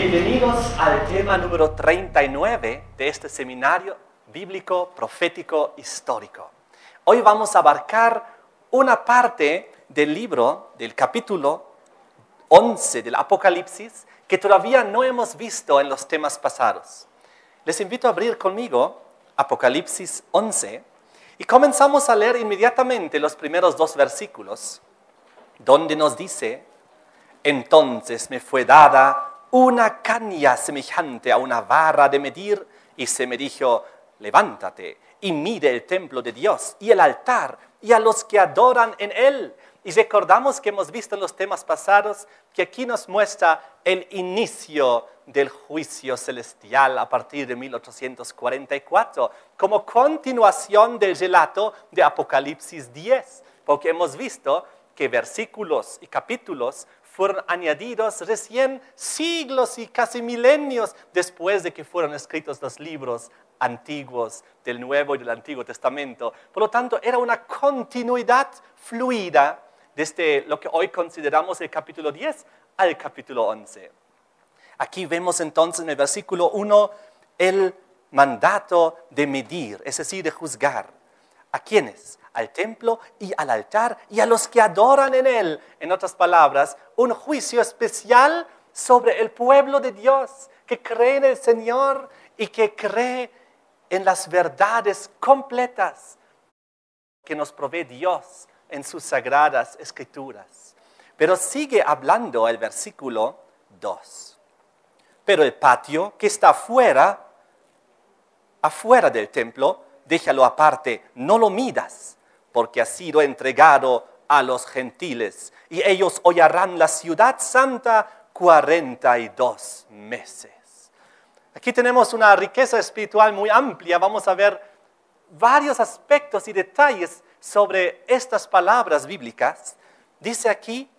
Bienvenidos al tema número 39 de este seminario bíblico, profético, histórico. Hoy vamos a abarcar una parte del libro, del capítulo 11 del Apocalipsis, que todavía no hemos visto en los temas pasados. Les invito a abrir conmigo Apocalipsis 11 y comenzamos a leer inmediatamente los primeros dos versículos, donde nos dice: entonces me fue dada una caña semejante a una vara de medir, y se me dijo: levántate y mide el templo de Dios y el altar y a los que adoran en él. Y recordamos que hemos visto en los temas pasados que aquí nos muestra el inicio del juicio celestial a partir de 1844, como continuación del relato de Apocalipsis 10, porque hemos visto que versículos y capítulos fueron añadidos recién siglos y casi milenios después de que fueron escritos los libros antiguos del Nuevo y del Antiguo Testamento. Por lo tanto, era una continuidad fluida desde lo que hoy consideramos el capítulo 10 al capítulo 11. Aquí vemos entonces en el versículo 1 el mandato de medir, es decir, de juzgar. ¿A quiénes? Al templo y al altar y a los que adoran en él. En otras palabras, un juicio especial sobre el pueblo de Dios que cree en el Señor y que cree en las verdades completas que nos provee Dios en sus sagradas escrituras. Pero sigue hablando el versículo 2. Pero el patio que está afuera del templo, déjalo aparte, no lo midas, porque ha sido entregado a los gentiles, y ellos hollarán la ciudad santa 42 meses. Aquí tenemos una riqueza espiritual muy amplia. Vamos a ver varios aspectos y detalles sobre estas palabras bíblicas. Dice aquí,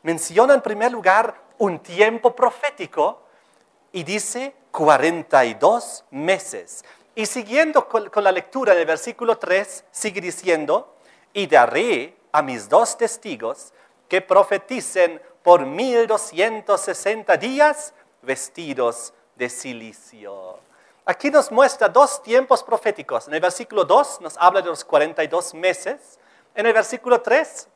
menciona en primer lugar un tiempo profético y dice 42 meses. Y siguiendo con la lectura del versículo 3, sigue diciendo: y daré a mis dos testigos que profeticen por 1260 días vestidos de cilicio. Aquí nos muestra dos tiempos proféticos. En el versículo 2 nos habla de los 42 meses. En el versículo 3,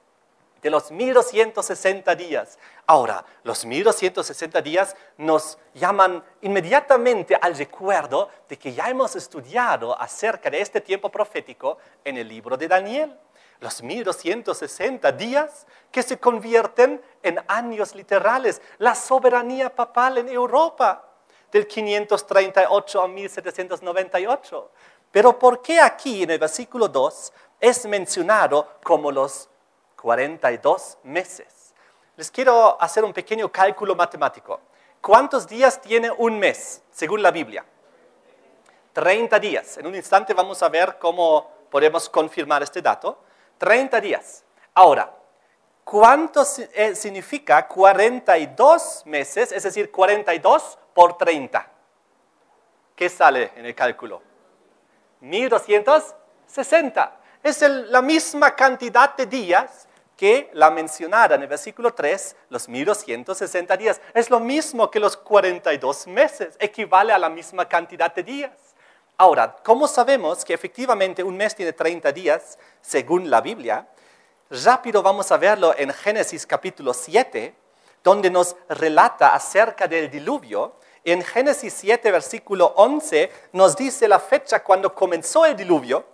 de los 1260 días. Ahora, los 1260 días nos llaman inmediatamente al recuerdo de que ya hemos estudiado acerca de este tiempo profético en el libro de Daniel. Los 1260 días que se convierten en años literales. La soberanía papal en Europa, del 538 a 1798. Pero ¿por qué aquí en el versículo 2 es mencionado como los 42 meses? Les quiero hacer un pequeño cálculo matemático. ¿Cuántos días tiene un mes, según la Biblia? 30 días. En un instante vamos a ver cómo podemos confirmar este dato. 30 días. Ahora, ¿cuánto significa 42 meses? Es decir, 42 por 30. ¿Qué sale en el cálculo? 1260. Es la misma cantidad de días que la mencionada en el versículo 3, los 1260 días. Es lo mismo que los 42 meses, equivale a la misma cantidad de días. Ahora, ¿cómo sabemos que efectivamente un mes tiene 30 días, según la Biblia? Rápido vamos a verlo en Génesis capítulo 7, donde nos relata acerca del diluvio. En Génesis 7, versículo 11, nos dice la fecha cuando comenzó el diluvio.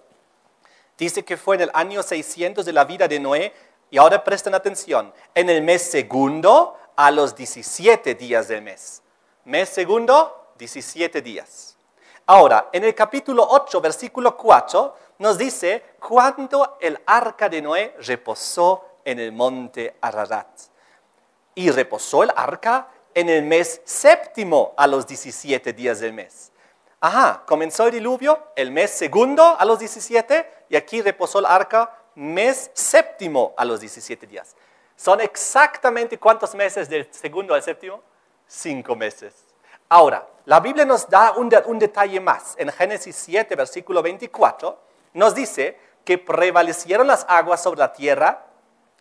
Dice que fue en el año 600 de la vida de Noé. Y ahora presten atención. En el mes segundo, a los 17 días del mes. Mes segundo, 17 días. Ahora, en el capítulo 8, versículo 4, nos dice cuando el arca de Noé reposó en el monte Ararat. Y reposó el arca en el mes séptimo a los 17 días del mes. Comenzó el diluvio el mes segundo a los 17 y aquí reposó el arca mes séptimo a los 17 días. ¿Son exactamente cuántos meses del segundo al séptimo? 5 meses. Ahora, la Biblia nos da un detalle más. En Génesis 7, versículo 24, nos dice que prevalecieron las aguas sobre la tierra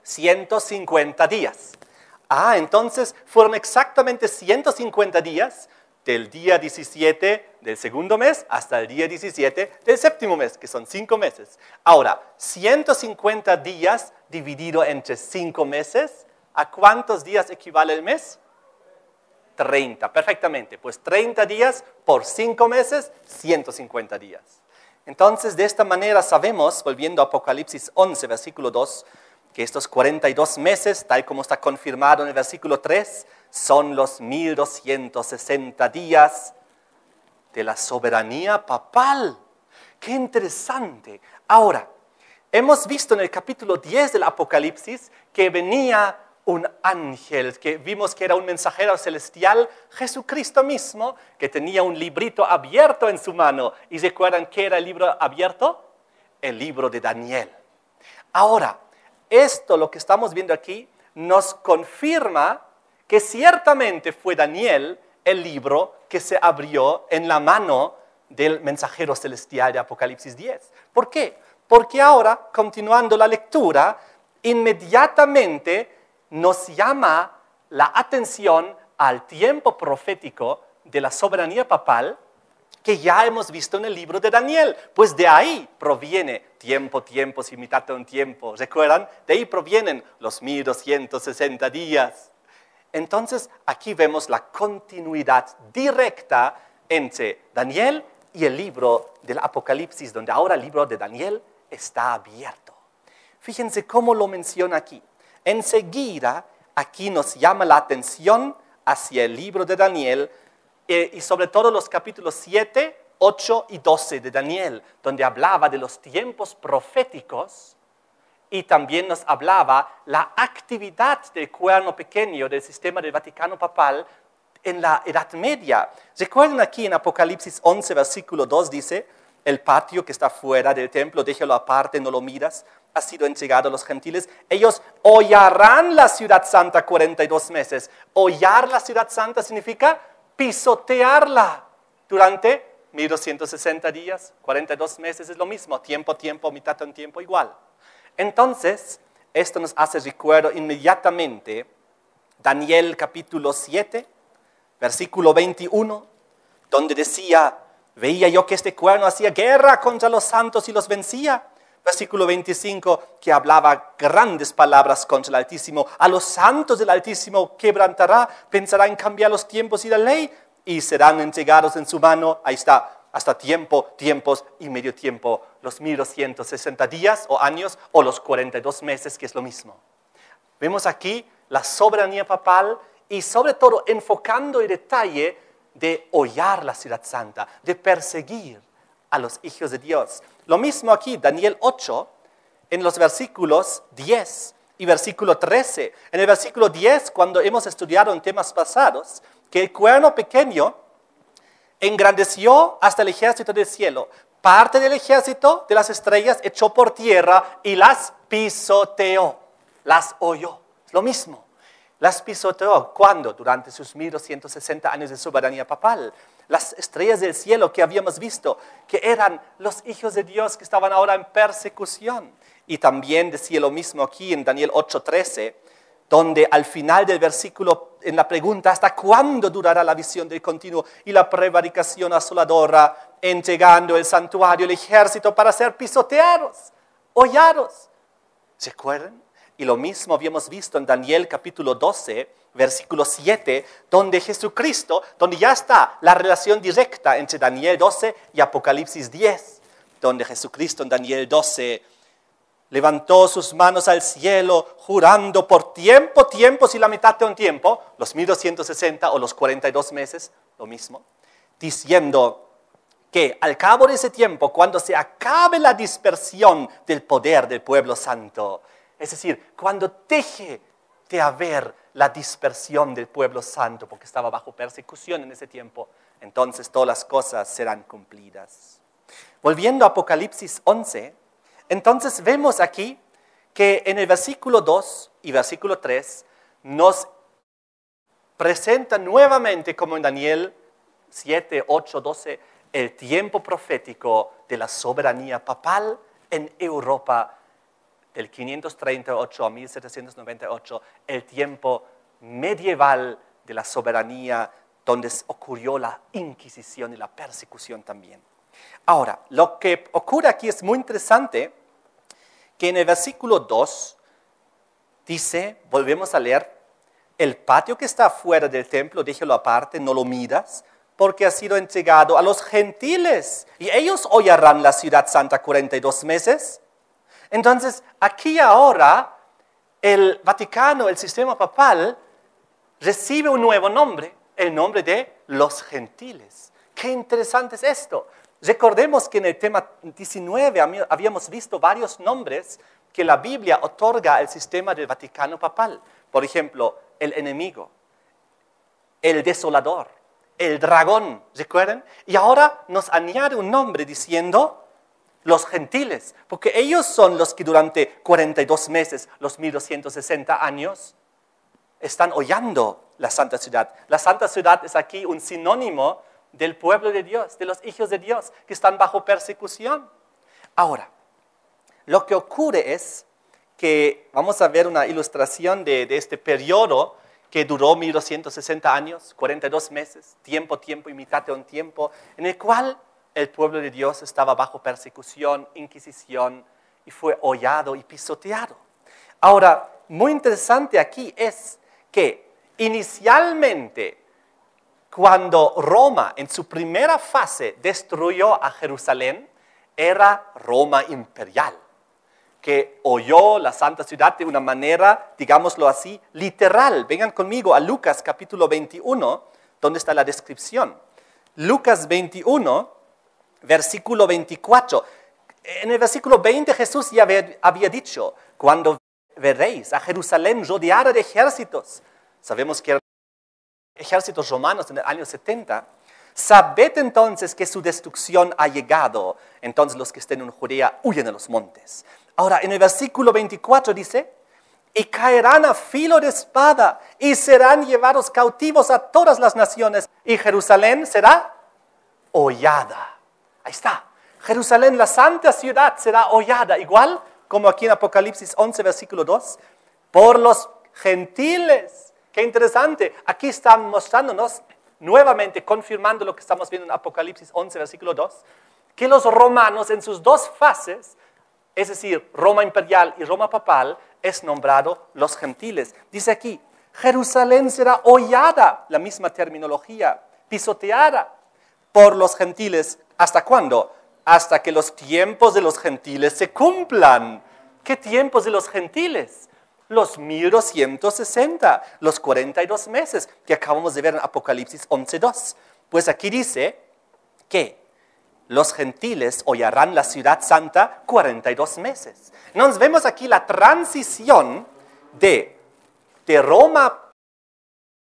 150 días. Entonces fueron exactamente 150 días del día 17 del segundo mes hasta el día 17 del séptimo mes, que son 5 meses. Ahora, 150 días dividido entre 5 meses, ¿a cuántos días equivale el mes? 30, perfectamente. Pues 30 días por 5 meses, 150 días. Entonces, de esta manera sabemos, volviendo a Apocalipsis 11, versículo 2, que estos 42 meses, tal como está confirmado en el versículo 3, son los 1260 días de la soberanía papal. ¡Qué interesante! Ahora, hemos visto en el capítulo 10 del Apocalipsis que venía un ángel, que vimos que era un mensajero celestial, Jesucristo mismo, que tenía un librito abierto en su mano. ¿Y recuerdan qué era el libro abierto? El libro de Daniel. Ahora, esto, lo que estamos viendo aquí, nos confirma que ciertamente fue Daniel el libro que se abrió en la mano del mensajero celestial de Apocalipsis 10. ¿Por qué? Porque ahora, continuando la lectura, inmediatamente nos llama la atención al tiempo profético de la soberanía papal que ya hemos visto en el libro de Daniel. Pues de ahí proviene tiempos y mitad de un tiempo. ¿Recuerdan? De ahí provienen los 1260 días. Entonces, aquí vemos la continuidad directa entre Daniel y el libro del Apocalipsis, donde ahora el libro de Daniel está abierto. Fíjense cómo lo menciona aquí. Enseguida, aquí nos llama la atención hacia el libro de Daniel y sobre todo los capítulos 7, 8 y 12 de Daniel, donde hablaba de los tiempos proféticos y también nos hablaba la actividad del cuerno pequeño del sistema del Vaticano papal en la Edad Media. Recuerden aquí en Apocalipsis 11, versículo 2 dice: el patio que está fuera del templo, déjalo aparte, no lo miras, ha sido entregado a los gentiles. Ellos hollarán la ciudad santa 42 meses. Hollar la ciudad santa significa pisotearla durante 1260 días, 42 meses es lo mismo, tiempo, mitad de un tiempo igual. Entonces, esto nos hace recuerdo inmediatamente Daniel capítulo 7, versículo 21, donde decía: veía yo que este cuerno hacía guerra contra los santos y los vencía. Versículo 25, que hablaba grandes palabras contra el Altísimo. A los santos del Altísimo quebrantará, pensará en cambiar los tiempos y la ley, y serán entregados en su mano. Ahí está, hasta tiempos y medio tiempo, los 1260 días o años, o los 42 meses, que es lo mismo. Vemos aquí la soberanía papal y sobre todo enfocando el detalle de hollar la ciudad santa, de perseguir a los hijos de Dios. Lo mismo aquí, Daniel 8, en los versículos 10 y versículo 13. En el versículo 10, cuando hemos estudiado en temas pasados, que el cuerno pequeño engrandeció hasta el ejército del cielo. Parte del ejército de las estrellas echó por tierra y las pisoteó, las holló. Es lo mismo. Las pisoteó. ¿Cuándo? Durante sus 1260 años de soberanía papal. Las estrellas del cielo que habíamos visto, que eran los hijos de Dios que estaban ahora en persecución. Y también decía lo mismo aquí en Daniel 8:13, donde al final del versículo, en la pregunta, ¿hasta cuándo durará la visión del continuo y la prevaricación asoladora, entregando el santuario, el ejército para ser pisoteados, hollados? ¿Se acuerdan? Y lo mismo habíamos visto en Daniel capítulo 12, versículo 7, donde Jesucristo, donde ya está la relación directa entre Daniel 12 y Apocalipsis 10, donde Jesucristo en Daniel 12 levantó sus manos al cielo, jurando por tiempos y la mitad de un tiempo, los 1260 o los 42 meses, lo mismo, diciendo que al cabo de ese tiempo, cuando se acabe la dispersión del poder del pueblo santo, es decir, cuando deje de haber la dispersión del pueblo santo, porque estaba bajo persecución en ese tiempo, entonces todas las cosas serán cumplidas. Volviendo a Apocalipsis 11, entonces vemos aquí que en el versículo 2 y versículo 3 nos presenta nuevamente, como en Daniel 7, 8, 12, el tiempo profético de la soberanía papal en Europa del 538 a 1798, el tiempo medieval de la soberanía, donde ocurrió la Inquisición y la persecución también. Ahora, lo que ocurre aquí es muy interesante, que en el versículo 2 dice, volvemos a leer, el patio que está fuera del templo, déjalo aparte, no lo midas, porque ha sido entregado a los gentiles, y ellos hollarán la ciudad santa 42 meses. Entonces, aquí ahora, el Vaticano, el sistema papal, recibe un nuevo nombre, el nombre de los gentiles. Qué interesante es esto. Recordemos que en el tema 19 habíamos visto varios nombres que la Biblia otorga al sistema del Vaticano papal. Por ejemplo, el enemigo, el desolador, el dragón, ¿recuerdan? Y ahora nos añade un nombre diciendo los gentiles, porque ellos son los que durante 42 meses, los 1260 años, están hollando la Santa Ciudad. La Santa Ciudad es aquí un sinónimo del pueblo de Dios, de los hijos de Dios, que están bajo persecución. Ahora, lo que ocurre es que vamos a ver una ilustración de este periodo que duró 1260 años, 42 meses, tiempo y mitad de un tiempo, en el cual el pueblo de Dios estaba bajo persecución, inquisición, y fue hollado y pisoteado. Ahora, muy interesante aquí es que inicialmente, cuando Roma en su primera fase destruyó a Jerusalén, era Roma imperial, que holló la Santa Ciudad de una manera, digámoslo así, literal. Vengan conmigo a Lucas capítulo 21, donde está la descripción. Lucas 21, versículo 24. En el versículo 20 Jesús ya había dicho, cuando veréis a Jerusalén rodeada de ejércitos, sabemos que eran ejércitos romanos en el año 70, sabed entonces que su destrucción ha llegado. Entonces los que estén en Judea huyen a los montes. Ahora, en el versículo 24 dice, y caerán a filo de espada y serán llevados cautivos a todas las naciones y Jerusalén será hollada. Ahí está. Jerusalén, la santa ciudad, será hollada, igual como aquí en Apocalipsis 11, versículo 2, por los gentiles. Qué interesante. Aquí están mostrándonos, nuevamente confirmando lo que estamos viendo en Apocalipsis 11, versículo 2, que los romanos en sus dos fases, es decir, Roma imperial y Roma papal, es nombrado los gentiles. Dice aquí, Jerusalén será hollada, la misma terminología, pisoteada por los gentiles. ¿Hasta cuándo? Hasta que los tiempos de los gentiles se cumplan. ¿Qué tiempos de los gentiles? Los 1260, los 42 meses que acabamos de ver en Apocalipsis 11:2. Pues aquí dice que los gentiles hollarán la ciudad santa 42 meses. Nos vemos aquí la transición de Roma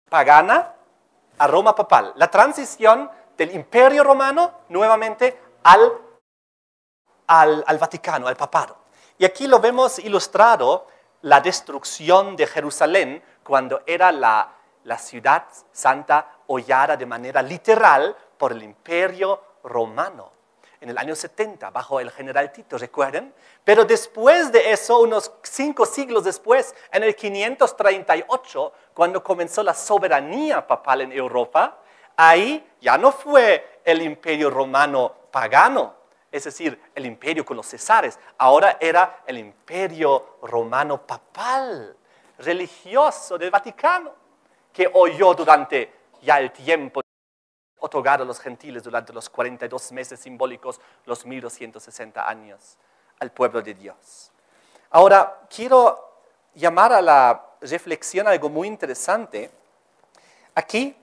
pagana a Roma papal. La transición del imperio romano nuevamente al Vaticano, al papado. Y aquí lo vemos ilustrado, la destrucción de Jerusalén cuando era la ciudad santa hollada de manera literal por el imperio romano. En el año 70, bajo el general Tito, ¿recuerdan? Pero después de eso, unos 5 siglos después, en el 538, cuando comenzó la soberanía papal en Europa, ahí ya no fue el imperio romano pagano, es decir, el imperio con los cesares. Ahora era el imperio romano papal, religioso del Vaticano, que holló durante ya el tiempo otorgado a los gentiles durante los 42 meses simbólicos, los 1260 años, al pueblo de Dios. Ahora, quiero llamar a la reflexión algo muy interesante. Aquí,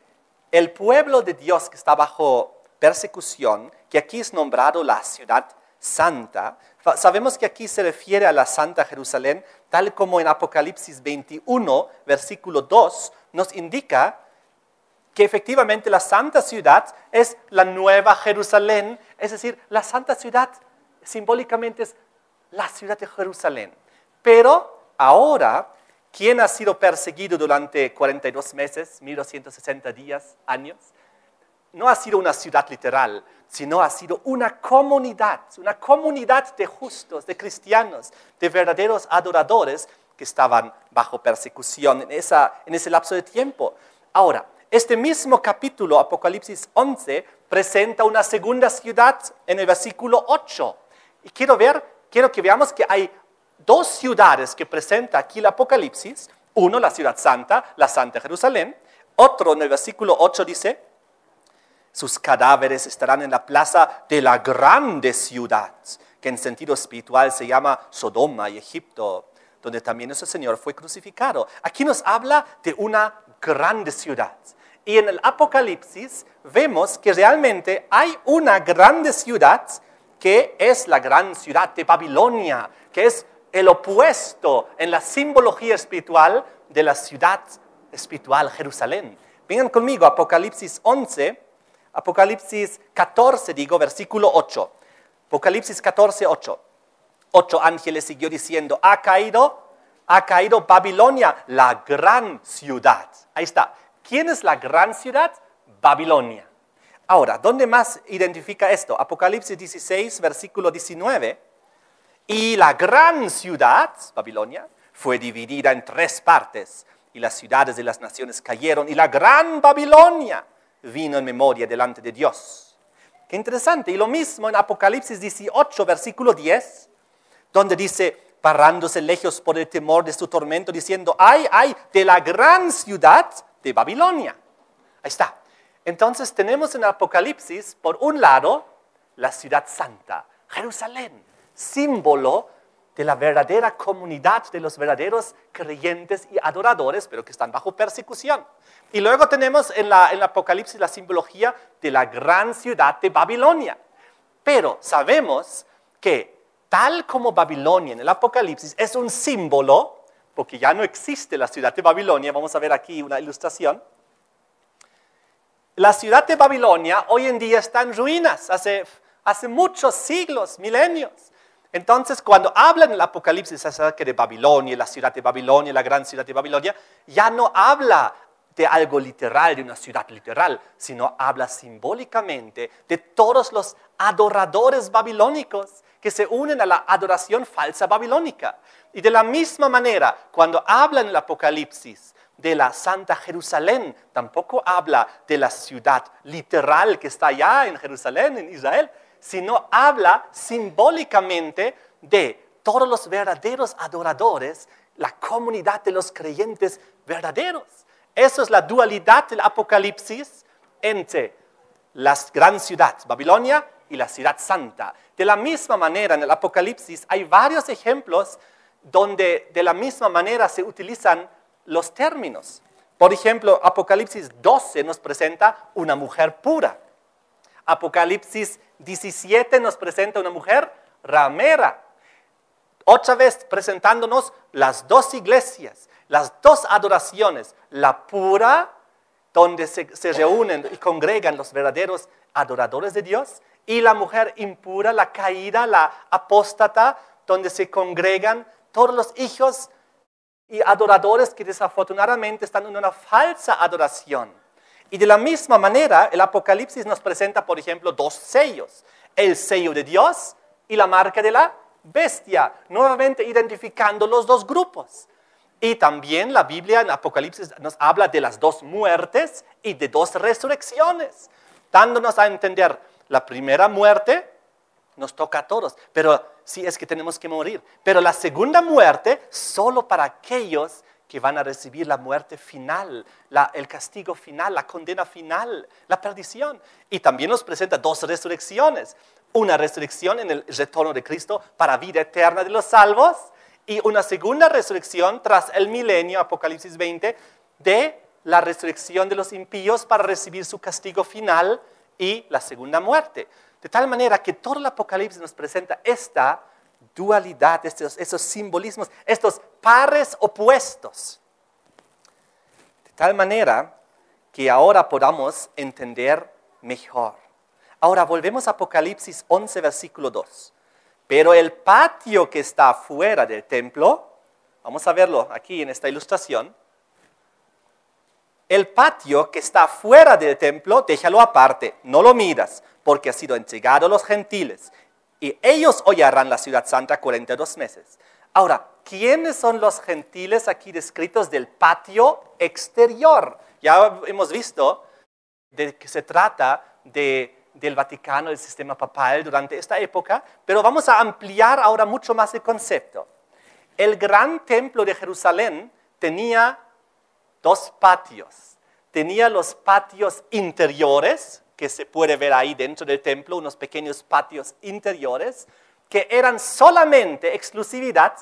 el pueblo de Dios que está bajo persecución, que aquí es nombrado la ciudad santa, sabemos que aquí se refiere a la Santa Jerusalén, tal como en Apocalipsis 21, versículo 2, nos indica que efectivamente la santa ciudad es la nueva Jerusalén, es decir, la santa ciudad simbólicamente es la ciudad de Jerusalén. Pero ahora, ¿quién ha sido perseguido durante 42 meses, 1260 días, años? No ha sido una ciudad literal, sino ha sido una comunidad de justos, de cristianos, de verdaderos adoradores que estaban bajo persecución en ese lapso de tiempo. Ahora, este mismo capítulo, Apocalipsis 11, presenta una segunda ciudad en el versículo 8. Y quiero que veamos que hay dos ciudades que presenta aquí el Apocalipsis. Uno, la ciudad santa, la Santa Jerusalén. Otro, en el versículo 8 dice, sus cadáveres estarán en la plaza de la grande ciudad, que en sentido espiritual se llama Sodoma y Egipto, donde también nuestro Señor fue crucificado. Aquí nos habla de una grande ciudad. Y en el Apocalipsis vemos que realmente hay una grande ciudad que es la gran ciudad de Babilonia, que es el opuesto en la simbología espiritual de la ciudad espiritual Jerusalén. Vengan conmigo, Apocalipsis 11, Apocalipsis 14, versículo 8. Apocalipsis 14, 8. 8 ángeles siguió diciendo, ha caído Babilonia, la gran ciudad. Ahí está. ¿Quién es la gran ciudad? Babilonia. Ahora, ¿dónde más identifica esto? Apocalipsis 16, versículo 19. Y la gran ciudad, Babilonia, fue dividida en 3 partes, y las ciudades de las naciones cayeron, y la gran Babilonia vino en memoria delante de Dios. Qué interesante. Y lo mismo en Apocalipsis 18, versículo 10, donde dice, parándose lejos por el temor de su tormento, diciendo, ay, de la gran ciudad de Babilonia. Ahí está. Entonces tenemos en Apocalipsis, por un lado, la ciudad santa, Jerusalén, símbolo de la verdadera comunidad de los verdaderos creyentes y adoradores, pero que están bajo persecución. Y luego tenemos en el Apocalipsis la simbología de la gran ciudad de Babilonia. Pero sabemos que tal como Babilonia en el Apocalipsis es un símbolo, porque ya no existe la ciudad de Babilonia, vamos a ver aquí una ilustración. La ciudad de Babilonia hoy en día está en ruinas, hace muchos siglos, milenios. Entonces, cuando hablan en el Apocalipsis acerca de Babilonia, la ciudad de Babilonia, la gran ciudad de Babilonia, ya no habla de algo literal, de una ciudad literal, sino habla simbólicamente de todos los adoradores babilónicos que se unen a la adoración falsa babilónica. Y de la misma manera, cuando habla en el Apocalipsis de la Santa Jerusalén, tampoco habla de la ciudad literal que está allá en Jerusalén, en Israel, sino habla simbólicamente de todos los verdaderos adoradores, la comunidad de los creyentes verdaderos. Eso es la dualidad del Apocalipsis entre la gran ciudad, Babilonia, y la ciudad santa. De la misma manera, en el Apocalipsis hay varios ejemplos donde de la misma manera se utilizan los términos. Por ejemplo, Apocalipsis 12 nos presenta una mujer pura. Apocalipsis 17 nos presenta una mujer ramera. Otra vez presentándonos las dos iglesias, las dos adoraciones. La pura, donde se reúnen y congregan los verdaderos adoradores de Dios. Y la mujer impura, la caída, la apóstata, donde se congregan todos los hijos y adoradores que desafortunadamente están en una falsa adoración. Y de la misma manera, el Apocalipsis nos presenta, por ejemplo, 2 sellos. El sello de Dios y la marca de la bestia, nuevamente identificando los 2 grupos. Y también la Biblia en Apocalipsis nos habla de las 2 muertes y de 2 resurrecciones, dándonos a entender la primera muerte nos toca a todos, pero sí es que tenemos que morir. Pero la segunda muerte solo para aquellos que van a recibir la muerte final, el castigo final, la condena final, la perdición. Y también nos presenta 2 resurrecciones. Una resurrección en el retorno de Cristo para vida eterna de los salvos y una segunda resurrección tras el milenio, Apocalipsis 20, de la resurrección de los impíos para recibir su castigo final y la segunda muerte. De tal manera que todo el Apocalipsis nos presenta esta dualidad, esos simbolismos, estos pares opuestos. De tal manera que ahora podamos entender mejor. Ahora volvemos a Apocalipsis 11, versículo 2. Pero el patio que está fuera del templo, vamos a verlo aquí en esta ilustración. El patio que está fuera del templo, déjalo aparte, no lo miras, porque ha sido entregado a los gentiles, y ellos hollarán la ciudad santa 42 meses. Ahora, ¿quiénes son los gentiles aquí descritos del patio exterior? Ya hemos visto de que se trata del Vaticano, del sistema papal durante esta época, pero vamos a ampliar ahora mucho más el concepto. El gran templo de Jerusalén tenía dos patios. Tenía los patios interiores, que se puede ver ahí dentro del templo, unos pequeños patios interiores, que eran solamente exclusividad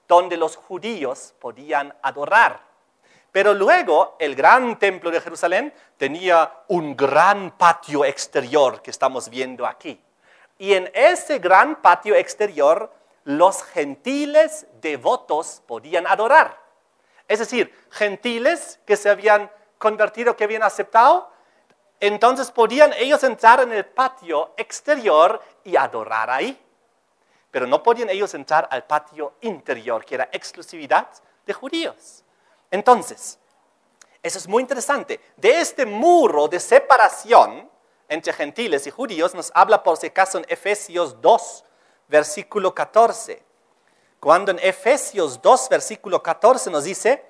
donde los judíos podían adorar. Pero luego el gran templo de Jerusalén tenía un gran patio exterior que estamos viendo aquí. Y en ese gran patio exterior los gentiles devotos podían adorar. Es decir, gentiles que se habían convertido, que habían aceptado, entonces podían ellos entrar en el patio exterior y adorar ahí. Pero no podían ellos entrar al patio interior, que era exclusividad de judíos. Entonces, eso es muy interesante. De este muro de separación entre gentiles y judíos nos habla por si acaso en Efesios 2, versículo 14. Cuando en Efesios 2, versículo 14 nos dice,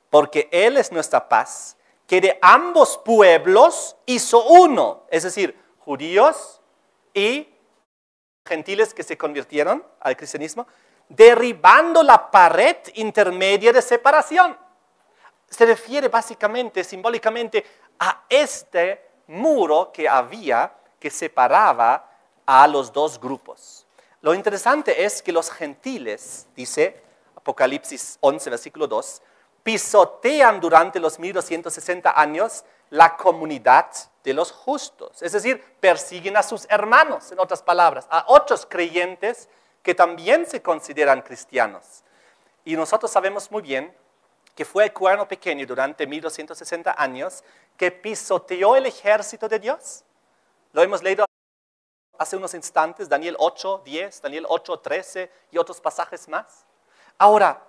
porque Él es nuestra paz, que de ambos pueblos hizo uno, es decir, judíos y gentiles que se convirtieron al cristianismo, derribando la pared intermedia de separación. Se refiere básicamente, simbólicamente, a este muro que había que separaba a los dos grupos. Lo interesante es que los gentiles, dice Apocalipsis 11, versículo 2, pisotean durante los 1260 años la comunidad de los justos. Es decir, persiguen a sus hermanos, en otras palabras, a otros creyentes que también se consideran cristianos. Y nosotros sabemos muy bien que fue el cuerno pequeño durante 1260 años que pisoteó el ejército de Dios. Lo hemos leído hace unos instantes, Daniel 8:10, Daniel 8:13 y otros pasajes más. Ahora,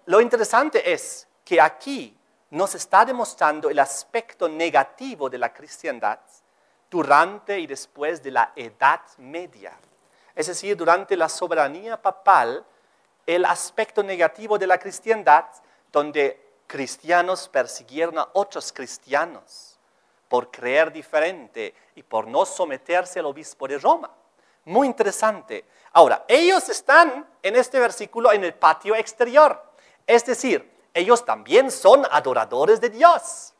lo interesante es que aquí nos está demostrando el aspecto negativo de la cristiandad durante y después de la Edad Media. Es decir, durante la soberanía papal, el aspecto negativo de la cristiandad, donde cristianos persiguieron a otros cristianos por creer diferente y por no someterse al obispo de Roma. Muy interesante. Ahora, ellos están en este versículo en el patio exterior. Es decir, ellos también son adoradores de Dios.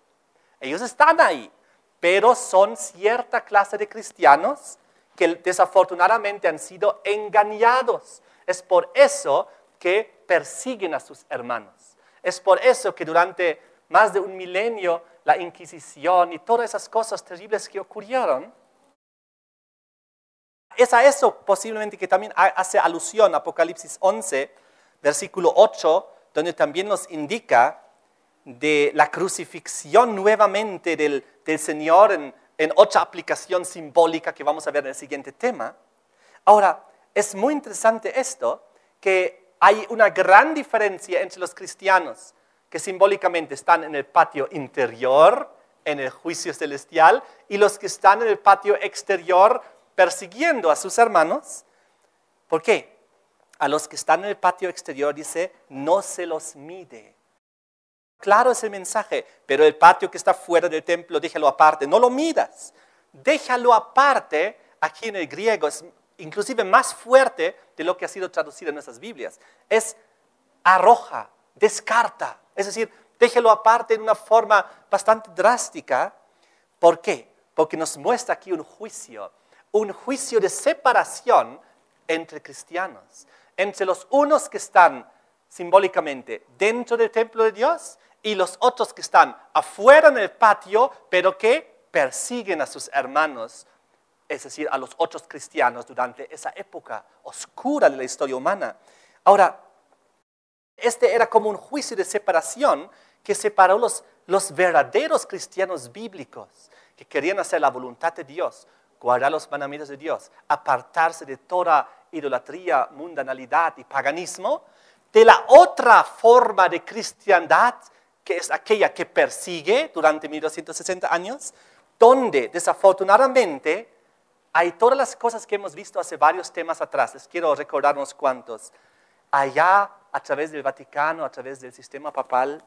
Ellos están ahí, pero son cierta clase de cristianos que desafortunadamente han sido engañados. Es por eso que persiguen a sus hermanos. Es por eso que durante más de un milenio la Inquisición y todas esas cosas terribles que ocurrieron, es a eso posiblemente que también hace alusión a Apocalipsis 11, versículo 8, donde también nos indica de la crucifixión nuevamente del Señor en otra aplicación simbólica que vamos a ver en el siguiente tema. Ahora, es muy interesante esto, que hay una gran diferencia entre los cristianos que simbólicamente están en el patio interior, en el juicio celestial, y los que están en el patio exterior persiguiendo a sus hermanos. ¿Por qué? A los que están en el patio exterior dice, no se los mide. Claro es el mensaje, pero el patio que está fuera del templo, déjalo aparte, no lo midas. Déjalo aparte, aquí en el griego es inclusive más fuerte de lo que ha sido traducido en nuestras Biblias. Es arroja, descarta, es decir, déjalo aparte en una forma bastante drástica. ¿Por qué? Porque nos muestra aquí un juicio de separación entre cristianos, entre los unos que están simbólicamente dentro del templo de Dios y los otros que están afuera en el patio, pero que persiguen a sus hermanos, es decir, a los otros cristianos durante esa época oscura de la historia humana. Ahora, este era como un juicio de separación que separó los verdaderos cristianos bíblicos que querían hacer la voluntad de Dios, guardar los mandamientos de Dios, apartarse de toda idolatría, mundanalidad y paganismo, de la otra forma de cristiandad, que es aquella que persigue durante 1260 años, donde desafortunadamente hay todas las cosas que hemos visto hace varios temas atrás. Les quiero recordar unos cuantos. Allá, a través del Vaticano, a través del sistema papal,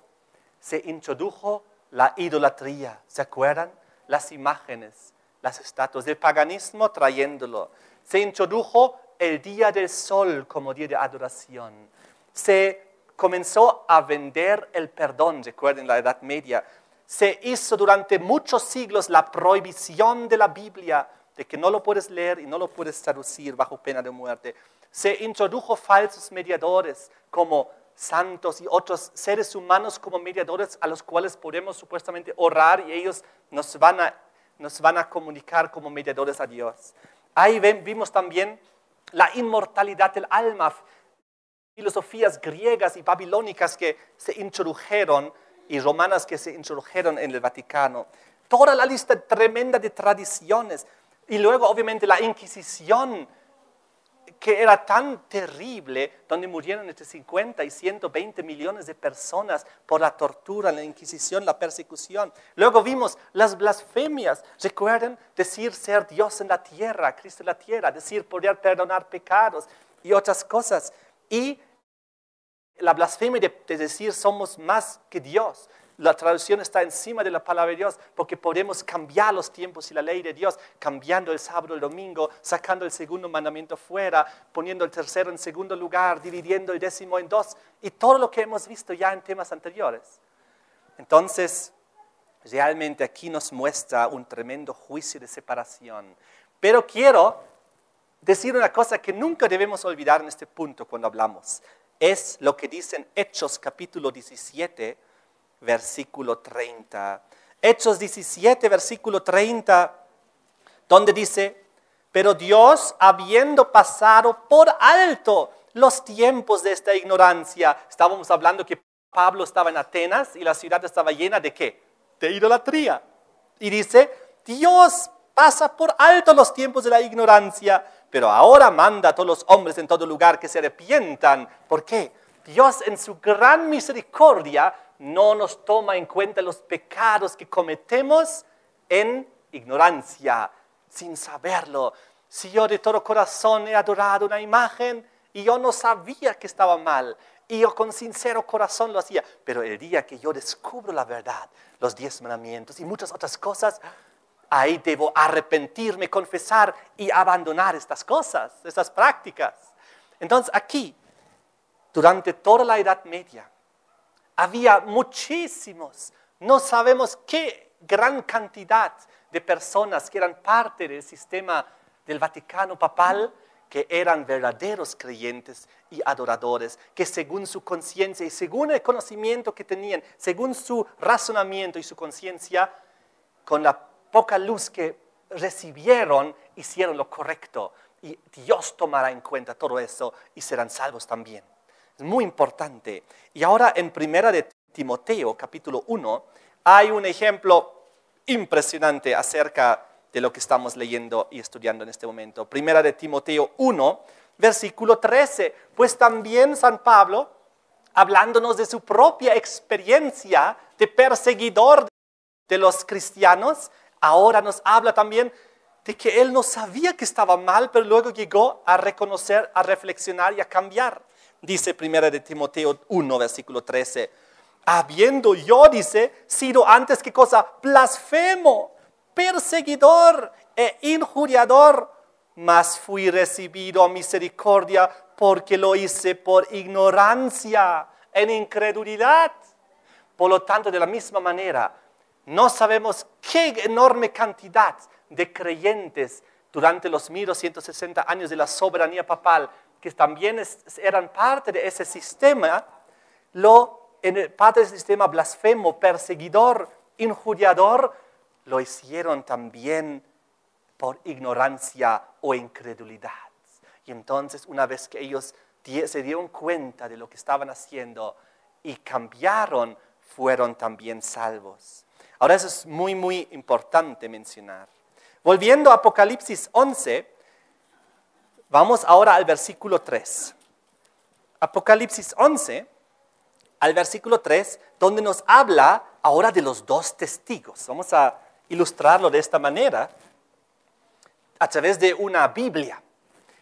se introdujo la idolatría. ¿Se acuerdan? Las imágenes, las estatuas, del paganismo trayéndolo. Se introdujo el día del sol como día de adoración. Se comenzó a vender el perdón, recuerden la Edad Media. Se hizo durante muchos siglos la prohibición de la Biblia, de que no lo puedes leer y no lo puedes traducir bajo pena de muerte. Se introdujo falsos mediadores como santos y otros seres humanos como mediadores a los cuales podemos supuestamente orar y ellos nos van a comunicar como mediadores a Dios. Ahí vimos también la inmortalidad del alma, filosofías griegas y babilónicas que se introdujeron y romanas que se introdujeron en el Vaticano. Toda la lista tremenda de tradiciones. Y luego, obviamente, la Inquisición, que era tan terrible, donde murieron entre 50 y 120 millones de personas por la tortura, la Inquisición, la persecución. Luego vimos las blasfemias. ¿Recuerdan? Decir ser Dios en la tierra, Cristo en la tierra, decir poder perdonar pecados y otras cosas. Y la blasfemia de decir somos más que Dios. La traducción está encima de la palabra de Dios porque podemos cambiar los tiempos y la ley de Dios, cambiando el sábado, el domingo, sacando el segundo mandamiento fuera, poniendo el tercero en segundo lugar, dividiendo el 10º en 2 y todo lo que hemos visto ya en temas anteriores. Entonces, realmente aquí nos muestra un tremendo juicio de separación. Pero quiero decir una cosa que nunca debemos olvidar en este punto cuando hablamos. Es lo que dice en Hechos capítulo 17, versículo 30. Hechos 17, versículo 30, donde dice, pero Dios, habiendo pasado por alto los tiempos de esta ignorancia. Estábamos hablando que Pablo estaba en Atenas y la ciudad estaba llena ¿de qué? De idolatría. Y dice, Dios pasa por alto los tiempos de la ignorancia, pero ahora manda a todos los hombres en todo lugar que se arrepientan. ¿Por qué? Dios en su gran misericordia no nos toma en cuenta los pecados que cometemos en ignorancia, sin saberlo. Si yo de todo corazón he adorado una imagen y yo no sabía que estaba mal, y yo con sincero corazón lo hacía, pero el día que yo descubro la verdad, los 10 mandamientos y muchas otras cosas, ahí debo arrepentirme, confesar y abandonar estas cosas, estas prácticas. Entonces aquí, durante toda la Edad Media, había muchísimos, no sabemos qué gran cantidad de personas que eran parte del sistema del Vaticano papal, que eran verdaderos creyentes y adoradores, que según su conciencia y según el conocimiento que tenían, según su razonamiento y su conciencia, con la poca luz que recibieron, hicieron lo correcto. Y Dios tomará en cuenta todo eso y serán salvos también. Es muy importante. Y ahora en 1 de Timoteo, capítulo 1, hay un ejemplo impresionante acerca de lo que estamos leyendo y estudiando en este momento. 1 de Timoteo 1, versículo 13. Pues también San Pablo, hablándonos de su propia experiencia de perseguidor de los cristianos, ahora nos habla también de que él no sabía que estaba mal, pero luego llegó a reconocer, a reflexionar y a cambiar. Dice 1 de Timoteo 1, versículo 13. Habiendo yo, dice, sido antes, ¿qué cosa? Blasfemo, perseguidor e injuriador, mas fui recibido a misericordia porque lo hice por ignorancia, en incredulidad. Por lo tanto, de la misma manera, no sabemos qué enorme cantidad de creyentes durante los 1260 años de la soberanía papal, que también eran parte de ese sistema, parte del sistema blasfemo, perseguidor, injuriador, lo hicieron también por ignorancia o incredulidad. Y entonces, una vez que ellos se dieron cuenta de lo que estaban haciendo y cambiaron, fueron también salvos. Ahora eso es muy, muy importante mencionar. Volviendo a Apocalipsis 11, vamos ahora al versículo 3. Apocalipsis 11, al versículo 3, donde nos habla ahora de los dos testigos. Vamos a ilustrarlo de esta manera. a través de una Biblia.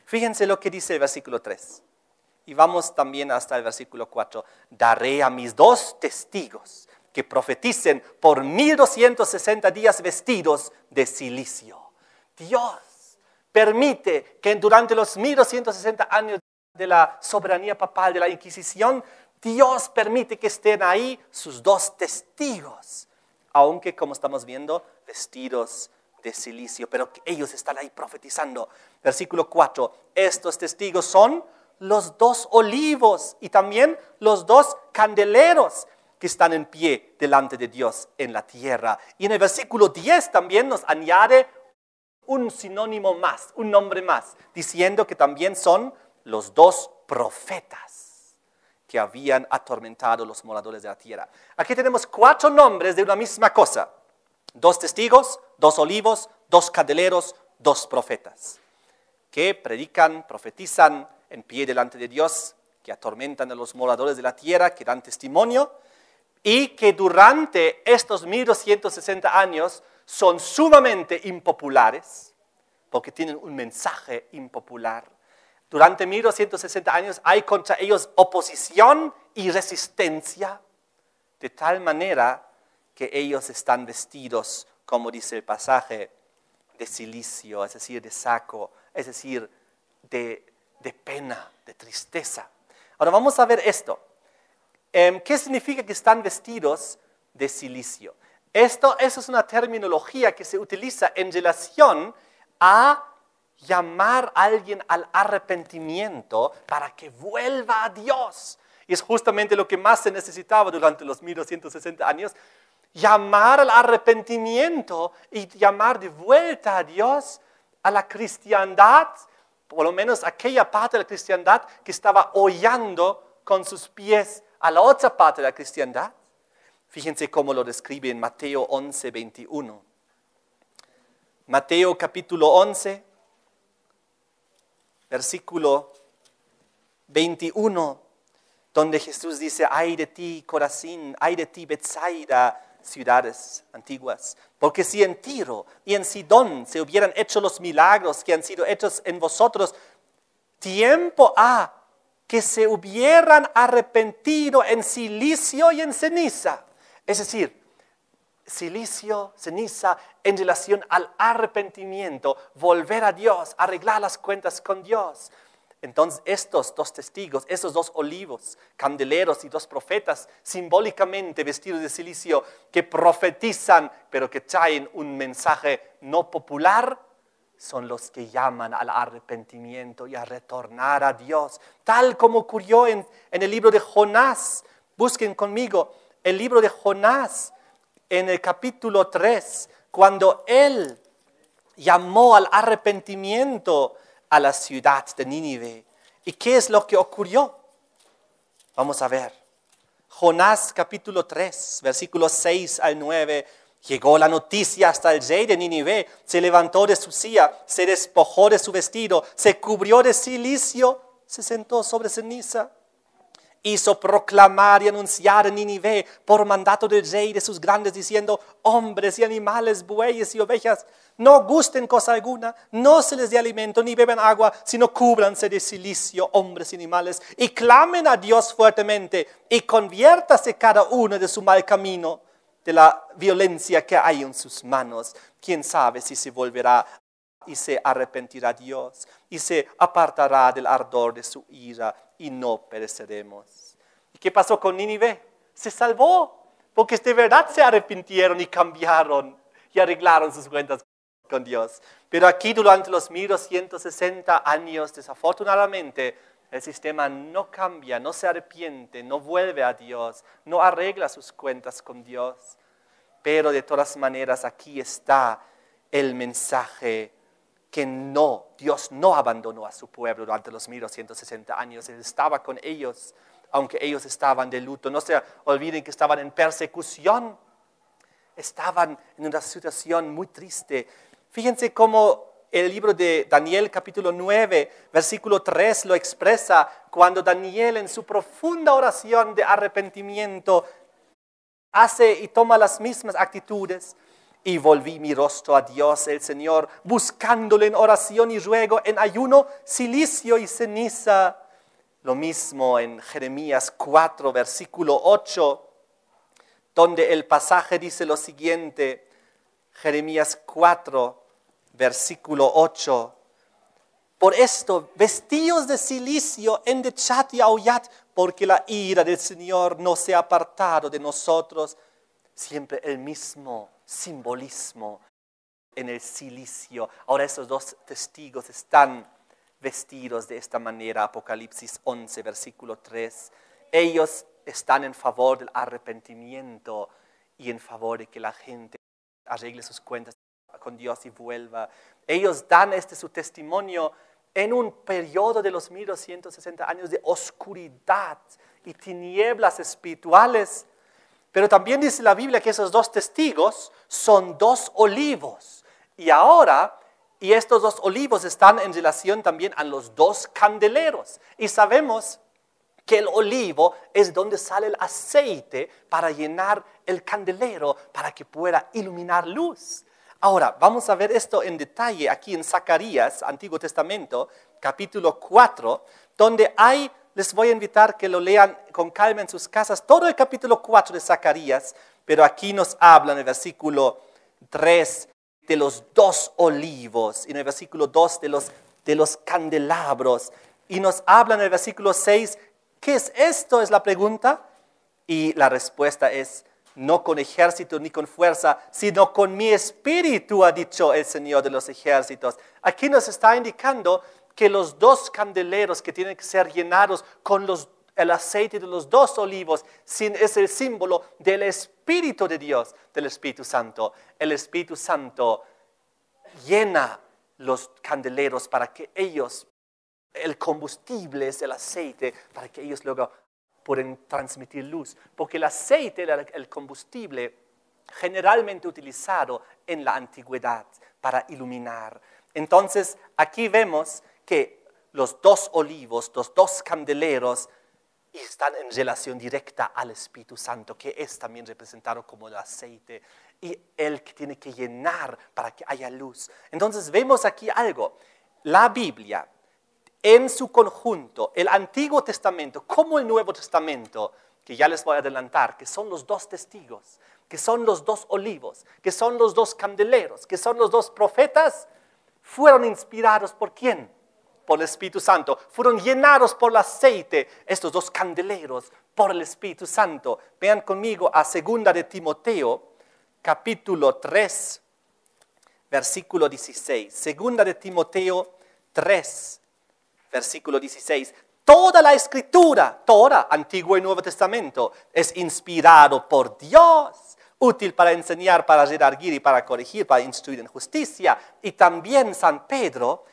Fíjense lo que dice el versículo 3. Y vamos también hasta el versículo 4. Daré a mis 2 testigos que profeticen por 1260 días vestidos de cilicio. Dios permite que durante los 1260 años de la soberanía papal, de la Inquisición, Dios permite que estén ahí sus 2 testigos. Aunque, como estamos viendo, vestidos de cilicio, pero ellos están ahí profetizando. Versículo 4, estos testigos son los 2 olivos y también los 2 candeleros que están en pie delante de Dios en la tierra. Y en el versículo 10 también nos añade un sinónimo más, un nombre más, diciendo que también son los 2 profetas que habían atormentado a los moradores de la tierra. Aquí tenemos 4 nombres de una misma cosa. 2 testigos, 2 olivos, 2 candeleros, 2 profetas, que predican, profetizan en pie delante de Dios, que atormentan a los moradores de la tierra, que dan testimonio, y que durante estos 1260 años son sumamente impopulares, porque tienen un mensaje impopular. Durante 1260 años hay contra ellos oposición y resistencia, de tal manera que ellos están vestidos, como dice el pasaje, de cilicio, es decir, de saco, es decir, de pena, de tristeza. Ahora vamos a ver esto. ¿Qué significa que están vestidos de cilicio? Eso es una terminología que se utiliza en relación a llamar a alguien al arrepentimiento para que vuelva a Dios. Y es justamente lo que más se necesitaba durante los 1260 años, llamar al arrepentimiento y llamar de vuelta a Dios a la cristiandad, por lo menos aquella parte de la cristiandad que estaba hollando con sus pies a la otra parte de la cristiandad. Fíjense cómo lo describe en Mateo 11, 21. Mateo capítulo 11, versículo 21, donde Jesús dice, ay de ti, Corazín, ay de ti, Betsaida, ciudades antiguas, porque si en Tiro y en Sidón se hubieran hecho los milagros que han sido hechos en vosotros, tiempo ha que se hubieran arrepentido en cilicio y en ceniza. Es decir, cilicio, ceniza, en relación al arrepentimiento, volver a Dios, arreglar las cuentas con Dios. Entonces estos 2 testigos, esos 2 olivos, candeleros y 2 profetas, simbólicamente vestidos de cilicio, que profetizan, pero que traen un mensaje no popular, son los que llaman al arrepentimiento y a retornar a Dios. Tal como ocurrió en el libro de Jonás. Busquen conmigo el libro de Jonás en el capítulo 3, cuando él llamó al arrepentimiento a la ciudad de Nínive. ¿Y qué es lo que ocurrió? Vamos a ver. Jonás capítulo 3, versículos 6 al 9. Llegó la noticia hasta el rey de Nínive, se levantó de su silla, se despojó de su vestido, se cubrió de cilicio, se sentó sobre ceniza. Hizo proclamar y anunciar en Nínive por mandato del rey de sus grandes, diciendo, hombres y animales, bueyes y ovejas, no gusten cosa alguna, no se les dé alimento ni beban agua, sino cúbranse de cilicio, hombres y animales, y clamen a Dios fuertemente, y conviértase cada uno de su mal camino, de la violencia que hay en sus manos. Quién sabe si se volverá y se arrepentirá Dios, y se apartará del ardor de su ira, y no pereceremos. ¿Y qué pasó con Nínive? Se salvó, porque de verdad se arrepintieron y cambiaron, y arreglaron sus cuentas con Dios. Pero aquí durante los 1260 años, desafortunadamente, el sistema no cambia, no se arrepiente, no vuelve a Dios, no arregla sus cuentas con Dios. Pero de todas maneras aquí está el mensaje que Dios no abandonó a su pueblo durante los 1260 años. Él estaba con ellos, aunque ellos estaban de luto. No se olviden que estaban en persecución. Estaban en una situación muy triste. Fíjense cómo el libro de Daniel capítulo 9, versículo 3 lo expresa cuando Daniel en su profunda oración de arrepentimiento hace y toma las mismas actitudes. Y volví mi rostro a Dios el Señor, buscándole en oración y ruego, en ayuno, cilicio y ceniza. Lo mismo en Jeremías 4, versículo 8, donde el pasaje dice lo siguiente, Jeremías 4, versículo 8. Por esto, vestíos de cilicio, endechad y aullad, porque la ira del Señor no se ha apartado de nosotros. Siempre el mismo simbolismo en el cilicio. Ahora esos dos testigos están vestidos de esta manera. Apocalipsis 11, versículo 3. Ellos están en favor del arrepentimiento y en favor de que la gente arregle sus cuentas con Dios y vuelva. Ellos dan su testimonio en un periodo de los 1260 años de oscuridad y tinieblas espirituales. Pero también dice la Biblia que esos dos testigos son dos olivos. Y estos dos olivos están en relación también a los dos candeleros. Y sabemos que el olivo es donde sale el aceite para llenar el candelero, para que pueda iluminar luz. Ahora, vamos a ver esto en detalle aquí en Zacarías, Antiguo Testamento, capítulo 4, donde les voy a invitar que lo lean con calma en sus casas, todo el capítulo 4 de Zacarías, pero aquí nos habla en el versículo 3 de los dos olivos, y en el versículo 2 de los candelabros, y nos habla en el versículo 6, ¿qué es esto? Es la pregunta, y la respuesta es, no con ejército ni con fuerza, sino con mi espíritu, ha dicho el Señor de los ejércitos. Aquí nos está indicando que los dos candeleros que tienen que ser llenados con el aceite de los dos olivos es el símbolo del Espíritu de Dios, del Espíritu Santo. El Espíritu Santo llena los candeleros para que ellos, el combustible es el aceite, para que ellos luego pueden transmitir luz. Porque el aceite era el combustible generalmente utilizado en la antigüedad para iluminar. Entonces, aquí vemos que los dos olivos, los dos candeleros, están en relación directa al Espíritu Santo, que es también representado como el aceite, y Él que tiene que llenar para que haya luz. Entonces, vemos aquí algo. La Biblia, en su conjunto, el Antiguo Testamento, como el Nuevo Testamento, que ya les voy a adelantar, que son los dos testigos, que son los dos olivos, que son los dos candeleros, que son los dos profetas, fueron inspirados ¿por quién? Por el Espíritu Santo. Fueron llenados por el aceite, estos dos candeleros, por el Espíritu Santo. Vean conmigo a 2 de Timoteo, capítulo 3, versículo 16. 2 de Timoteo 3, versículo 16. Toda la Escritura, toda, Antiguo y Nuevo Testamento, es inspirado por Dios, útil para enseñar, para redarguir y para corregir, para instruir en justicia. Y también San Pedro,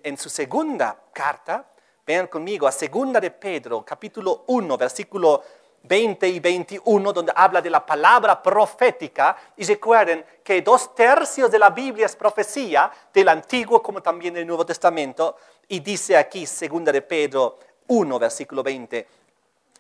en su segunda carta, vean conmigo a 2 de Pedro, capítulo 1, versículo 20 y 21, donde habla de la palabra profética. Y recuerden que 2/3 de la Biblia es profecía, del Antiguo como también del Nuevo Testamento. Y dice aquí, 2 de Pedro 1, versículo 20,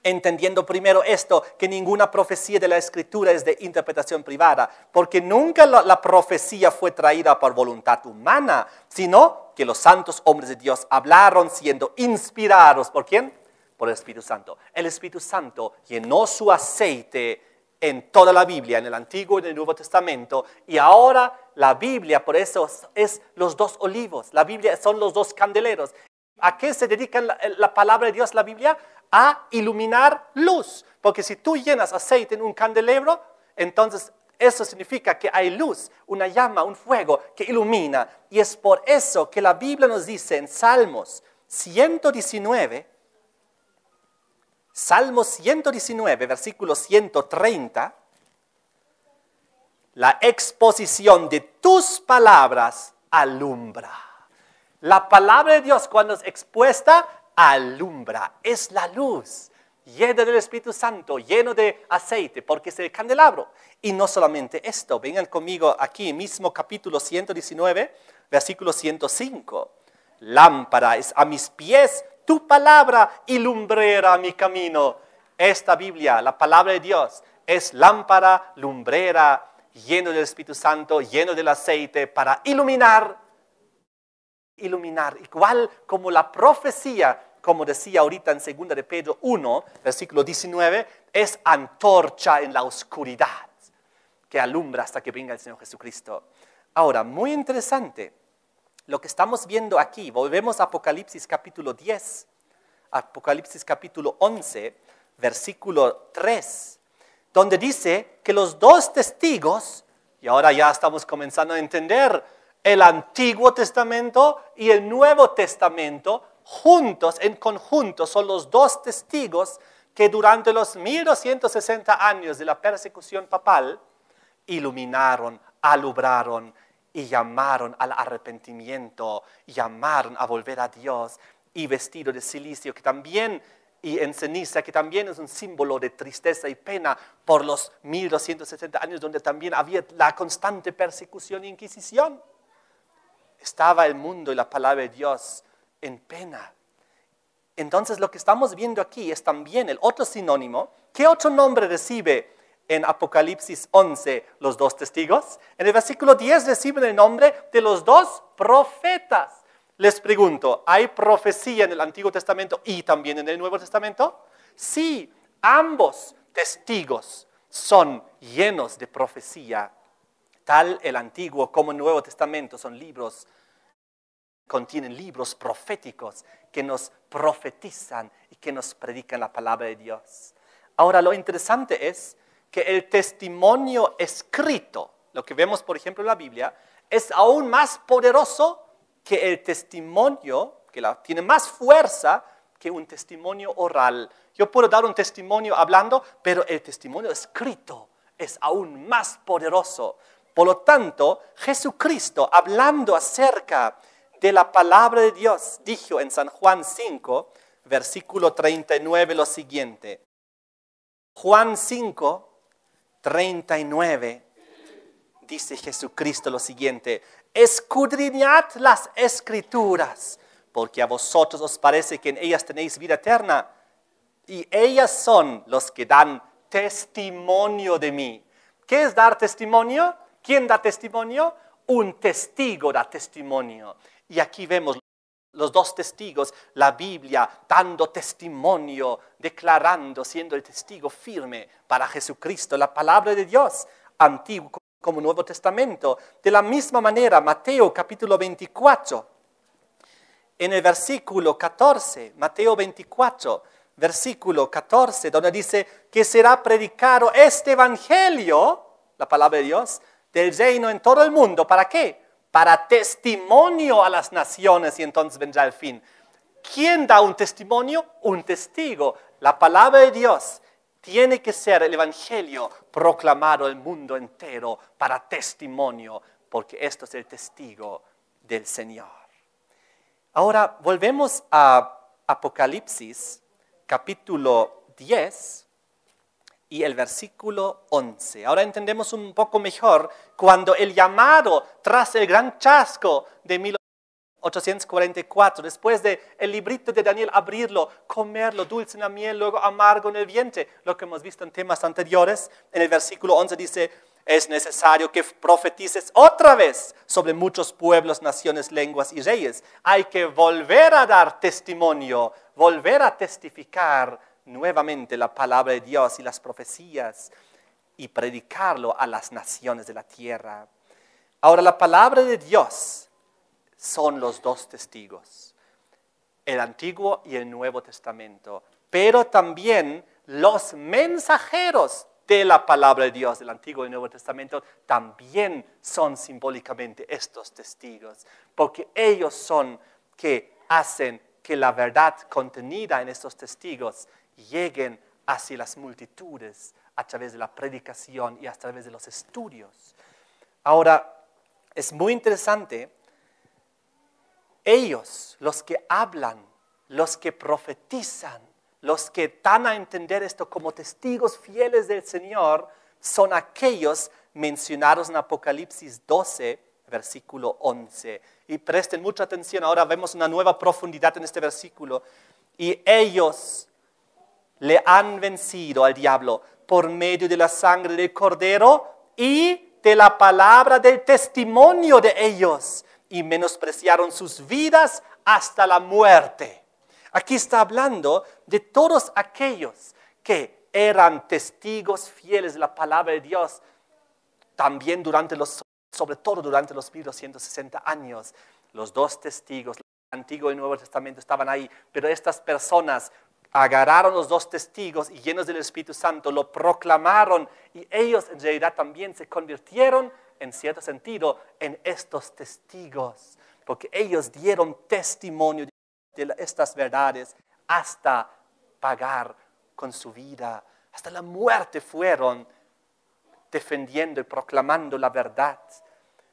entendiendo primero esto, que ninguna profecía de la Escritura es de interpretación privada, porque nunca la profecía fue traída por voluntad humana, sino que los santos hombres de Dios hablaron siendo inspirados. ¿Por quién? Por el Espíritu Santo. El Espíritu Santo llenó su aceite en toda la Biblia, en el Antiguo y en el Nuevo Testamento, y ahora la Biblia, por eso es los dos olivos, la Biblia son los dos candeleros. ¿A qué se dedica la palabra de Dios, la Biblia? A iluminar luz, porque si tú llenas aceite en un candelero, entonces eso significa que hay luz, una llama, un fuego que ilumina, y es por eso que la Biblia nos dice en Salmos 119, versículo 130, la exposición de tus palabras alumbra. La palabra de Dios cuando es expuesta, alumbra, es la luz, llena del Espíritu Santo, lleno de aceite, porque es el candelabro. Y no solamente esto, vengan conmigo aquí, mismo capítulo 119, versículo 105. Lámpara es a mis pies tu palabra y lumbrera a mi camino. Esta Biblia, la palabra de Dios, es lámpara, lumbrera, lleno del Espíritu Santo, lleno del aceite, para iluminar. Igual como la profecía, como decía ahorita en 2 de Pedro 1, versículo 19, es antorcha en la oscuridad, que alumbra hasta que venga el Señor Jesucristo. Ahora, muy interesante, lo que estamos viendo aquí, volvemos a Apocalipsis capítulo 10, Apocalipsis capítulo 11, versículo 3, donde dice que los dos testigos, y ahora ya estamos comenzando a entender el Antiguo Testamento y el Nuevo Testamento, juntos, en conjunto, son los dos testigos que durante los 1260 años de la persecución papal iluminaron, alumbraron y llamaron al arrepentimiento, llamaron a volver a Dios, y vestido de silicio, que también, y en ceniza, que también es un símbolo de tristeza y pena por los 1260 años donde también había la constante persecución e inquisición. Estaba el mundo y la palabra de Dios en pena. Entonces lo que estamos viendo aquí es también el otro sinónimo. ¿Qué otro nombre recibe en Apocalipsis 11 los dos testigos? En el versículo 10 reciben el nombre de los dos profetas. Les pregunto, ¿hay profecía en el Antiguo Testamento y también en el Nuevo Testamento? Sí, ambos testigos son llenos de profecía. Tal el Antiguo como el Nuevo Testamento son libros, contienen libros proféticos que nos profetizan y que nos predican la palabra de Dios. Ahora, lo interesante es que el testimonio escrito, lo que vemos por ejemplo en la Biblia, es aún más poderoso que el testimonio, tiene más fuerza que un testimonio oral. Yo puedo dar un testimonio hablando, pero el testimonio escrito es aún más poderoso. Por lo tanto, Jesucristo, hablando acerca de la palabra de Dios, dijo en San Juan 5, versículo 39 lo siguiente. Juan 5, 39, dice Jesucristo lo siguiente: escudriñad las Escrituras, porque a vosotros os parece que en ellas tenéis vida eterna, y ellas son los que dan testimonio de mí. ¿Qué es dar testimonio? ¿Quién da testimonio? Un testigo da testimonio. Y aquí vemos los dos testigos, la Biblia dando testimonio, declarando, siendo el testigo firme para Jesucristo, la palabra de Dios, Antiguo como Nuevo Testamento. De la misma manera, Mateo capítulo 24, en el versículo 14, Mateo 24, versículo 14, donde dice que será predicado este evangelio, la palabra de Dios, del reino en todo el mundo. ¿Para qué? Para testimonio a las naciones, y entonces vendrá el fin. ¿Quién da un testimonio? Un testigo. La palabra de Dios tiene que ser el evangelio proclamado al mundo entero para testimonio, porque esto es el testigo del Señor. Ahora volvemos a Apocalipsis, capítulo 10 y el versículo 11. Ahora entendemos un poco mejor cuando el llamado tras el gran chasco de 1844, después de el librito de Daniel abrirlo, comerlo dulce en la miel, luego amargo en el vientre, lo que hemos visto en temas anteriores, en el versículo 11 dice: es necesario que profetices otra vez sobre muchos pueblos, naciones, lenguas y reyes. Hay que volver a dar testimonio, volver a testificar nuevamente la palabra de Dios y las profecías y predicarlo a las naciones de la tierra. Ahora, la palabra de Dios son los dos testigos, el Antiguo y el Nuevo Testamento, pero también los mensajeros de la palabra de Dios del Antiguo y el Nuevo Testamento también son simbólicamente estos testigos, porque ellos son que hacen que la verdad contenida en estos testigos lleguen hacia las multitudes a través de la predicación y a través de los estudios. Ahora, es muy interesante, ellos, los que hablan, los que profetizan, los que dan a entender esto como testigos fieles del Señor, son aquellos mencionados en Apocalipsis 12, versículo 11. Y presten mucha atención, ahora vemos una nueva profundidad en este versículo. Y ellos le han vencido al diablo por medio de la sangre del Cordero y de la palabra del testimonio de ellos y menospreciaron sus vidas hasta la muerte. Aquí está hablando de todos aquellos que eran testigos fieles de la palabra de Dios, también sobre todo durante los 1260 años. Los dos testigos, el Antiguo y el Nuevo Testamento, estaban ahí, pero estas personas agarraron los dos testigos y llenos del Espíritu Santo lo proclamaron, y ellos en realidad también se convirtieron, en cierto sentido, en estos testigos, porque ellos dieron testimonio de estas verdades hasta pagar con su vida, hasta la muerte fueron defendiendo y proclamando la verdad,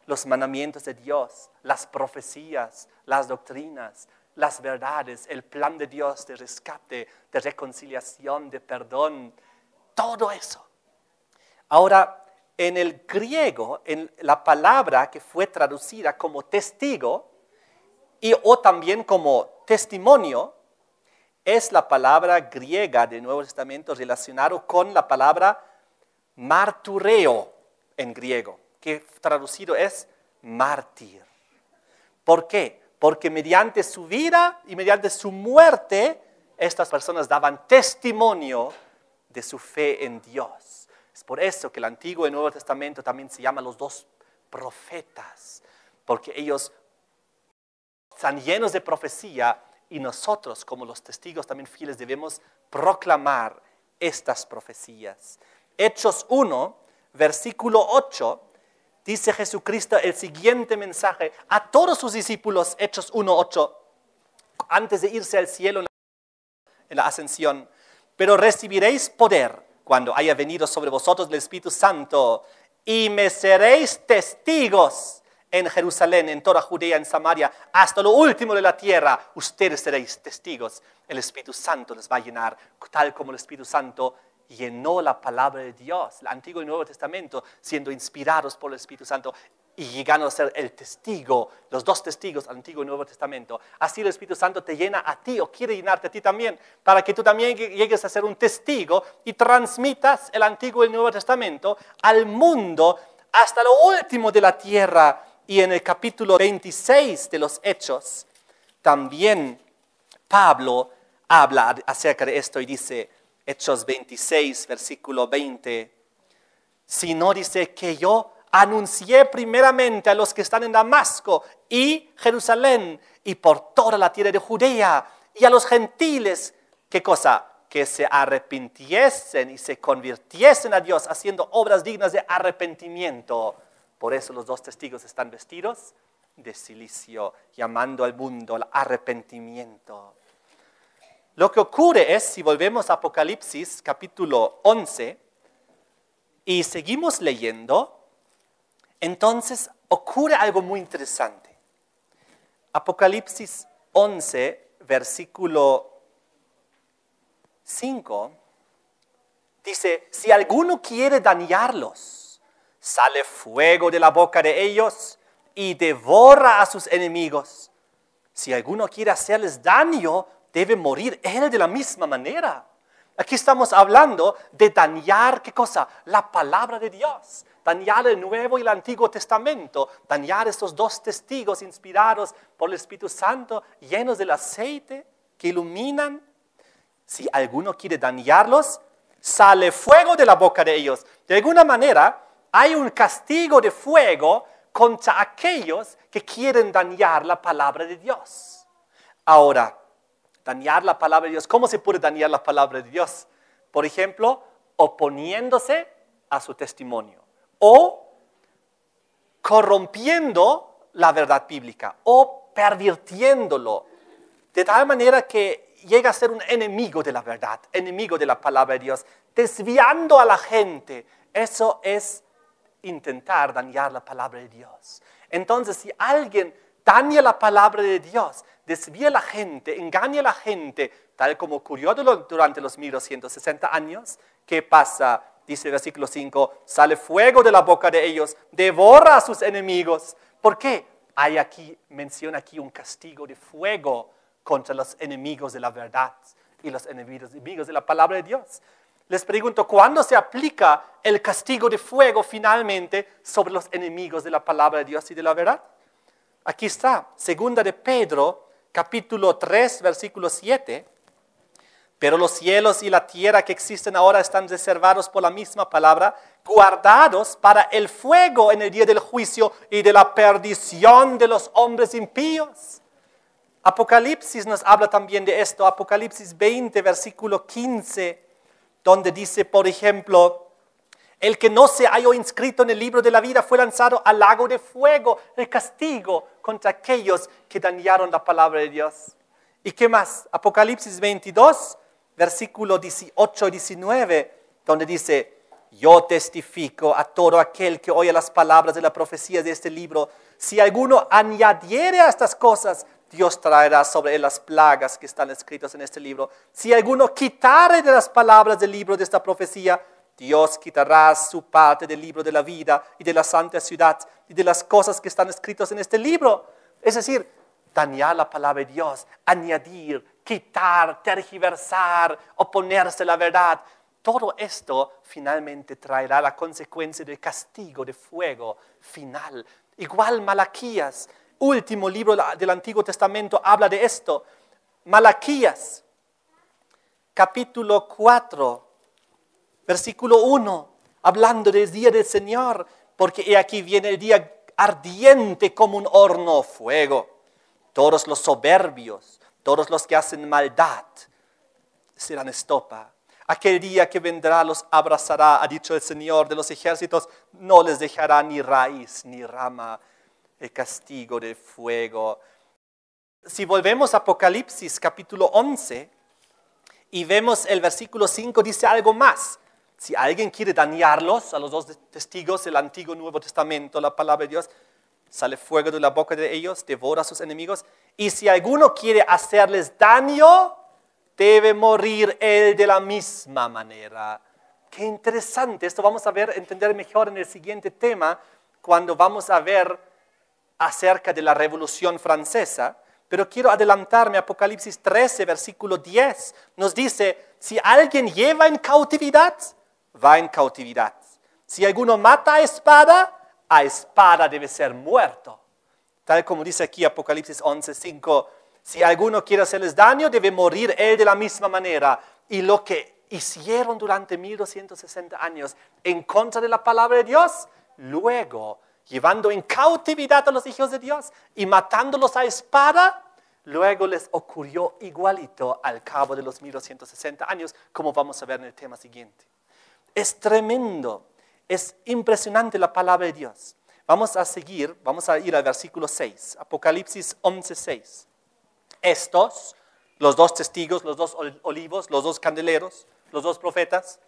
los mandamientos de Dios, las profecías, las doctrinas, las verdades, el plan de Dios de rescate, de reconciliación, de perdón, todo eso. Ahora, en el griego, en la palabra que fue traducida como testigo o también como testimonio, es la palabra griega del Nuevo Testamento relacionado con la palabra martureo en griego, que traducido es mártir. ¿Por qué? Porque mediante su vida y mediante su muerte, estas personas daban testimonio de su fe en Dios. Es por eso que el Antiguo y el Nuevo Testamento también se llaman los dos profetas, porque ellos están llenos de profecía y nosotros, como los testigos también fieles, debemos proclamar estas profecías. Hechos 1, versículo 8, dice Jesucristo el siguiente mensaje a todos sus discípulos, Hechos 1, 8, antes de irse al cielo en la ascensión. Pero recibiréis poder cuando haya venido sobre vosotros el Espíritu Santo, y me seréis testigos en Jerusalén, en toda Judea, en Samaria, hasta lo último de la tierra. Ustedes seréis testigos. El Espíritu Santo les va a llenar, tal como el Espíritu Santo llenó la palabra de Dios, el Antiguo y Nuevo Testamento, siendo inspirados por el Espíritu Santo y llegando a ser el testigo, los dos testigos, Antiguo y Nuevo Testamento. Así el Espíritu Santo te llena a ti, o quiere llenarte a ti también, para que tú también llegues a ser un testigo y transmitas el Antiguo y el Nuevo Testamento al mundo hasta lo último de la tierra. Y en el capítulo 26 de los Hechos, también Pablo habla acerca de esto y dice, Hechos 26, versículo 20, sino dice que yo anuncié primeramente a los que están en Damasco y Jerusalén y por toda la tierra de Judea y a los gentiles, ¿qué cosa? Que se arrepintiesen y se convirtiesen a Dios haciendo obras dignas de arrepentimiento. Por eso los dos testigos están vestidos de cilicio, llamando al mundo al arrepentimiento. Lo que ocurre es, si volvemos a Apocalipsis capítulo 11 y seguimos leyendo, entonces ocurre algo muy interesante. Apocalipsis 11, versículo 5, dice, si alguno quiere dañarlos, sale fuego de la boca de ellos y devora a sus enemigos. Si alguno quiere hacerles daño, debe morir él de la misma manera. Aquí estamos hablando de dañar, ¿qué cosa? La palabra de Dios. Dañar el Nuevo y el Antiguo Testamento. Dañar estos dos testigos inspirados por el Espíritu Santo, llenos del aceite que iluminan. Si alguno quiere dañarlos, sale fuego de la boca de ellos. De alguna manera, hay un castigo de fuego contra aquellos que quieren dañar la palabra de Dios. Ahora, dañar la palabra de Dios. ¿Cómo se puede dañar la palabra de Dios? Por ejemplo, oponiéndose a su testimonio o corrompiendo la verdad bíblica o pervirtiéndolo de tal manera que llega a ser un enemigo de la verdad, enemigo de la palabra de Dios, desviando a la gente. Eso es intentar dañar la palabra de Dios. Entonces, si alguien daña la palabra de Dios, desvía a la gente, engaña a la gente, tal como ocurrió durante los 1260 años, ¿qué pasa? Dice el versículo 5, sale fuego de la boca de ellos, devora a sus enemigos. ¿Por qué? Menciona aquí un castigo de fuego contra los enemigos de la verdad y los enemigos de la palabra de Dios. Les pregunto, ¿cuándo se aplica el castigo de fuego finalmente sobre los enemigos de la palabra de Dios y de la verdad? Aquí está, segunda de Pedro, capítulo 3, versículo 7. Pero los cielos y la tierra que existen ahora están reservados por la misma palabra, guardados para el fuego en el día del juicio y de la perdición de los hombres impíos. Apocalipsis nos habla también de esto, Apocalipsis 20, versículo 15, donde dice, por ejemplo, el que no se halló inscrito en el libro de la vida fue lanzado al lago de fuego, el castigo contra aquellos que dañaron la palabra de Dios. ¿Y qué más? Apocalipsis 22, versículo 18 y 19, donde dice, yo testifico a todo aquel que oye las palabras de la profecía de este libro, si alguno añadiere a estas cosas, Dios traerá sobre él las plagas que están escritas en este libro. Si alguno quitare de las palabras del libro de esta profecía, Dios quitará su parte del libro de la vida y de la santa ciudad y de las cosas que están escritas en este libro. Es decir, dañar la palabra de Dios, añadir, quitar, tergiversar, oponerse a la verdad. Todo esto finalmente traerá la consecuencia del castigo de fuego final. Igual Malaquías, último libro del Antiguo Testamento, habla de esto. Malaquías, capítulo 4, versículo 1, hablando del día del Señor, porque he aquí viene el día ardiente como un horno fuego. Todos los soberbios, todos los que hacen maldad, serán estopa. Aquel día que vendrá los abrazará, ha dicho el Señor de los ejércitos, no les dejará ni raíz ni rama, el castigo del fuego. Si volvemos a Apocalipsis capítulo 11 y vemos el versículo 5, dice algo más. Si alguien quiere dañarlos, a los dos testigos del Antiguo y Nuevo Testamento, la palabra de Dios, sale fuego de la boca de ellos, devora a sus enemigos. Y si alguno quiere hacerles daño, debe morir él de la misma manera. Qué interesante. Esto vamos a entender mejor en el siguiente tema, cuando vamos a ver acerca de la Revolución Francesa. Pero quiero adelantarme a Apocalipsis 13, versículo 10. Nos dice, si alguien lleva en cautividad, va en cautividad. Si alguno mata a espada debe ser muerto. Tal como dice aquí Apocalipsis 11, 5. Si alguno quiere hacerles daño, debe morir él de la misma manera. Y lo que hicieron durante 1260 años en contra de la palabra de Dios, luego llevando en cautividad a los hijos de Dios y matándolos a espada, luego les ocurrió igualito al cabo de los 1260 años, como vamos a ver en el tema siguiente. Es tremendo, es impresionante la palabra de Dios. Vamos a ir al versículo 6, Apocalipsis 11, 6. Estos, los dos testigos, los dos olivos, los dos candeleros, los dos profetas,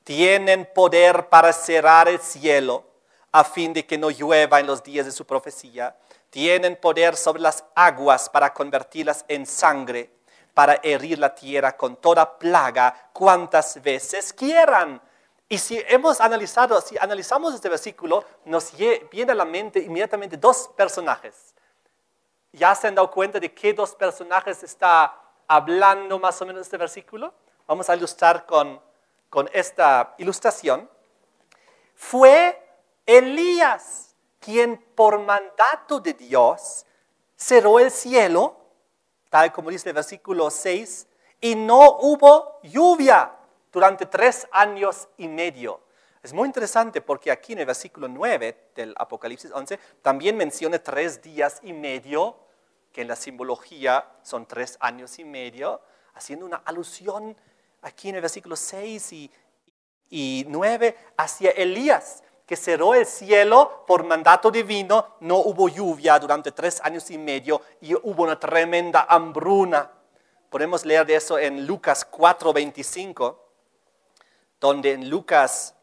tienen poder para cerrar el cielo a fin de que no llueva en los días de su profecía. Tienen poder sobre las aguas para convertirlas en sangre, para herir la tierra con toda plaga cuantas veces quieran. Y si analizamos este versículo, nos viene a la mente inmediatamente dos personajes. ¿Ya se han dado cuenta de qué dos personajes está hablando más o menos este versículo? Vamos a ilustrar con esta ilustración. Fue Elías quien por mandato de Dios cerró el cielo, tal como dice el versículo 6, y no hubo lluvia durante 3 años y medio. Es muy interesante porque aquí en el versículo 9 del Apocalipsis 11 también menciona 3 días y medio, que en la simbología son 3 años y medio, haciendo una alusión aquí en el versículo 6 y 9 hacia Elías, que cerró el cielo por mandato divino, no hubo lluvia durante 3 años y medio y hubo una tremenda hambruna. Podemos leer de eso en Lucas 4:25, donde en Lucas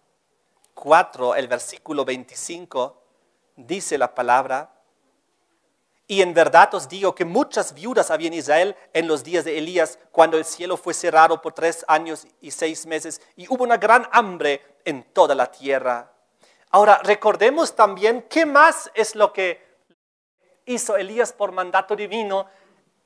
4, el versículo 25, dice la palabra: y en verdad os digo que muchas viudas había en Israel en los días de Elías, cuando el cielo fue cerrado por 3 años y 6 meses, y hubo una gran hambre en toda la tierra. Ahora, recordemos también qué más es lo que hizo Elías por mandato divino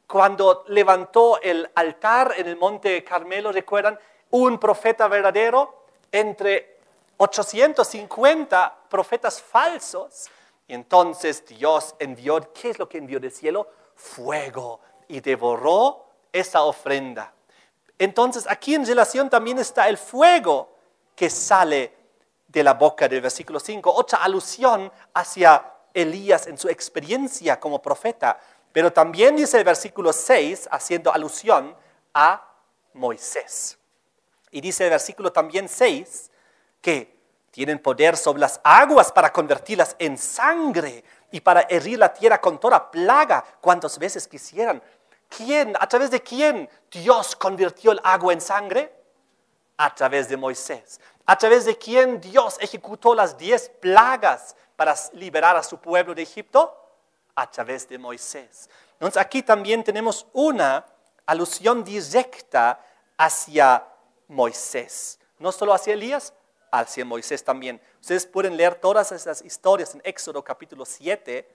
cuando levantó el altar en el monte Carmelo. ¿Recuerdan? un profeta verdadero entre 850 profetas falsos. Y entonces Dios envió, ¿qué es lo que envió del cielo? Fuego, y devoró esa ofrenda. Entonces aquí en relación también está el fuego que sale de la boca del versículo 5. Otra alusión hacia Elías en su experiencia como profeta. Pero también dice el versículo 6, haciendo alusión a Moisés. Y dice el versículo también 6, que tienen poder sobre las aguas para convertirlas en sangre y para herir la tierra con toda plaga cuantas veces quisieran. ¿Quién? ¿A través de quién Dios convirtió el agua en sangre? A través de Moisés. ¿A través de quién Dios ejecutó las 10 plagas para liberar a su pueblo de Egipto? A través de Moisés. Entonces aquí también tenemos una alusión directa hacia Moisés. No solo hacia Elías, hacia Moisés también. Ustedes pueden leer todas esas historias en Éxodo capítulo 7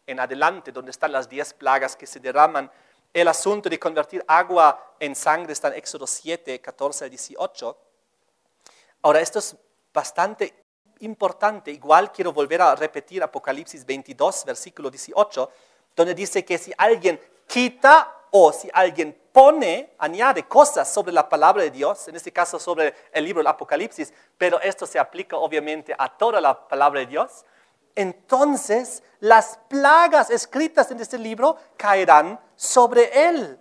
en adelante, donde están las 10 plagas que se derraman. El asunto de convertir agua en sangre está en Éxodo 7, 14 a 18. Ahora, esto es bastante importante. Igual quiero volver a repetir Apocalipsis 22, versículo 18, donde dice que si alguien quita o si alguien pone, añade cosas sobre la palabra de Dios, en este caso sobre el libro del Apocalipsis, pero esto se aplica obviamente a toda la palabra de Dios, entonces las plagas escritas en este libro caerán sobre él.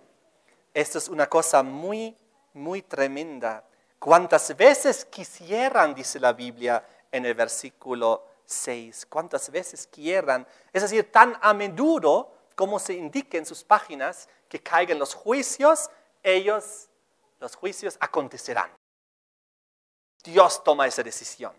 Esto es una cosa muy, muy tremenda. ¿Cuántas veces quisieran, dice la Biblia en el versículo 6, cuántas veces quieran? Es decir, tan a menudo como se indica en sus páginas que caigan los juicios, los juicios acontecerán. Dios toma esa decisión.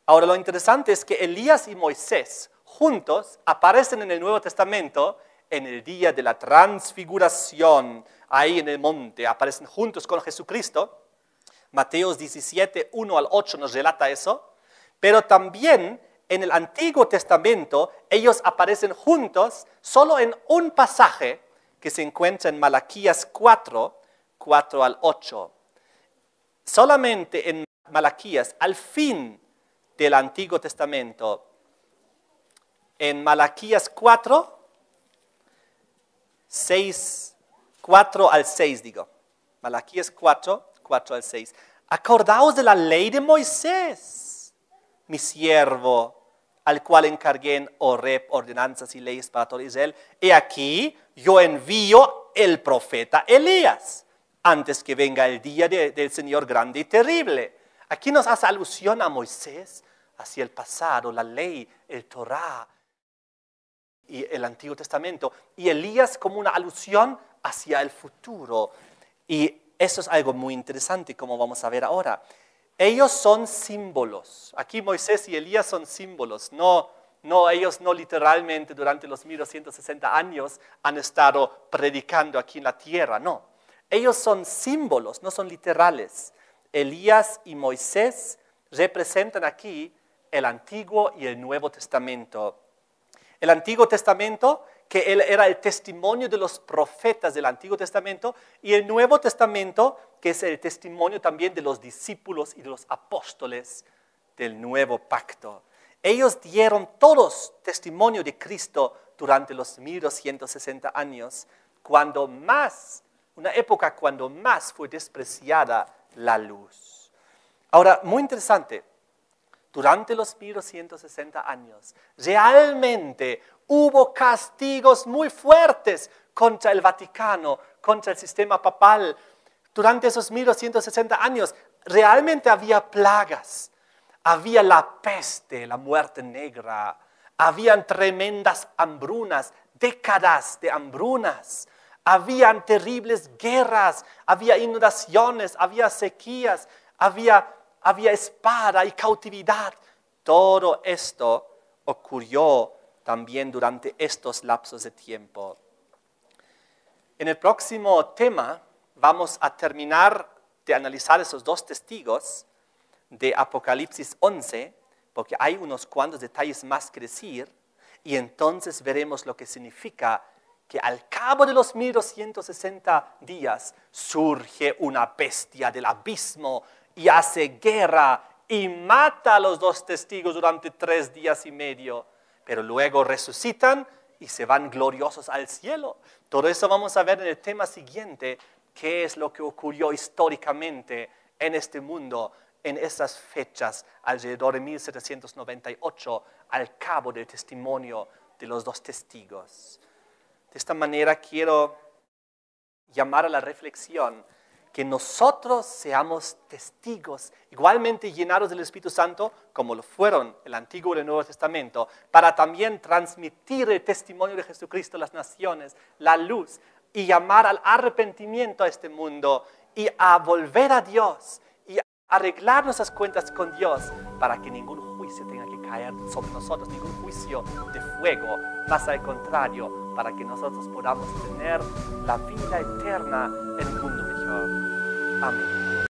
Ahora, lo interesante es que Elías y Moisés juntos aparecen en el Nuevo Testamento en el día de la transfiguración, ahí en el monte, aparecen juntos con Jesucristo. Mateo 17, 1 al 8 nos relata eso, pero también en el Antiguo Testamento ellos aparecen juntos solo en un pasaje que se encuentra en Malaquías 4, 4 al 8. Solamente en Malaquías, al fin del Antiguo Testamento, en Malaquías 4, 4 al 6 digo. Malaquías 4, 4 al 6. Acordaos de la ley de Moisés, mi siervo, al cual encargué en Horeb ordenanzas y leyes para todo Israel. He aquí, yo envío el profeta Elías, antes que venga el día del Señor grande y terrible. Aquí nos hace alusión a Moisés, hacia el pasado, la ley, el Torá y el Antiguo Testamento. Y Elías como una alusión hacia el futuro. Y eso es algo muy interesante, como vamos a ver ahora. Ellos son símbolos. Aquí Moisés y Elías son símbolos. Ellos no literalmente durante los 1260 años han estado predicando aquí en la tierra, no. Ellos son símbolos, no son literales. Elías y Moisés representan aquí el Antiguo y el Nuevo Testamento. El Antiguo Testamento, que era el testimonio de los profetas del Antiguo Testamento, y el Nuevo Testamento, que es el testimonio también de los discípulos y de los apóstoles del Nuevo Pacto. Ellos dieron todos testimonio de Cristo durante los 1260 años, una época cuando más fue despreciada la luz. Ahora, muy interesante, durante los 1260 años, realmente hubo castigos muy fuertes contra el Vaticano, contra el sistema papal. Durante esos 1260 años, realmente había plagas. Había la peste, la muerte negra. Habían tremendas hambrunas, décadas de hambrunas. Habían terribles guerras, había inundaciones, había sequías, había espada y cautividad. Todo esto ocurrió también durante estos lapsos de tiempo. En el próximo tema vamos a terminar de analizar esos dos testigos de Apocalipsis 11, porque hay unos cuantos detalles más que decir, y entonces veremos lo que significa que al cabo de los 1260 días surge una bestia del abismo y hace guerra y mata a los dos testigos durante 3 días y medio, pero luego resucitan y se van gloriosos al cielo. Todo eso vamos a ver en el tema siguiente, qué es lo que ocurrió históricamente en este mundo en esas fechas, alrededor de 1798, al cabo del testimonio de los dos testigos. De esta manera quiero llamar a la reflexión que nosotros seamos testigos, igualmente llenados del Espíritu Santo, como lo fueron el Antiguo y el Nuevo Testamento, para también transmitir el testimonio de Jesucristo a las naciones, la luz, y llamar al arrepentimiento a este mundo, y a volver a Dios, y a arreglar nuestras cuentas con Dios, para que ningún juicio tenga que caer sobre nosotros, ningún juicio de fuego, más al contrario, para que nosotros podamos tener la vida eterna en un mundo mejor. Amén.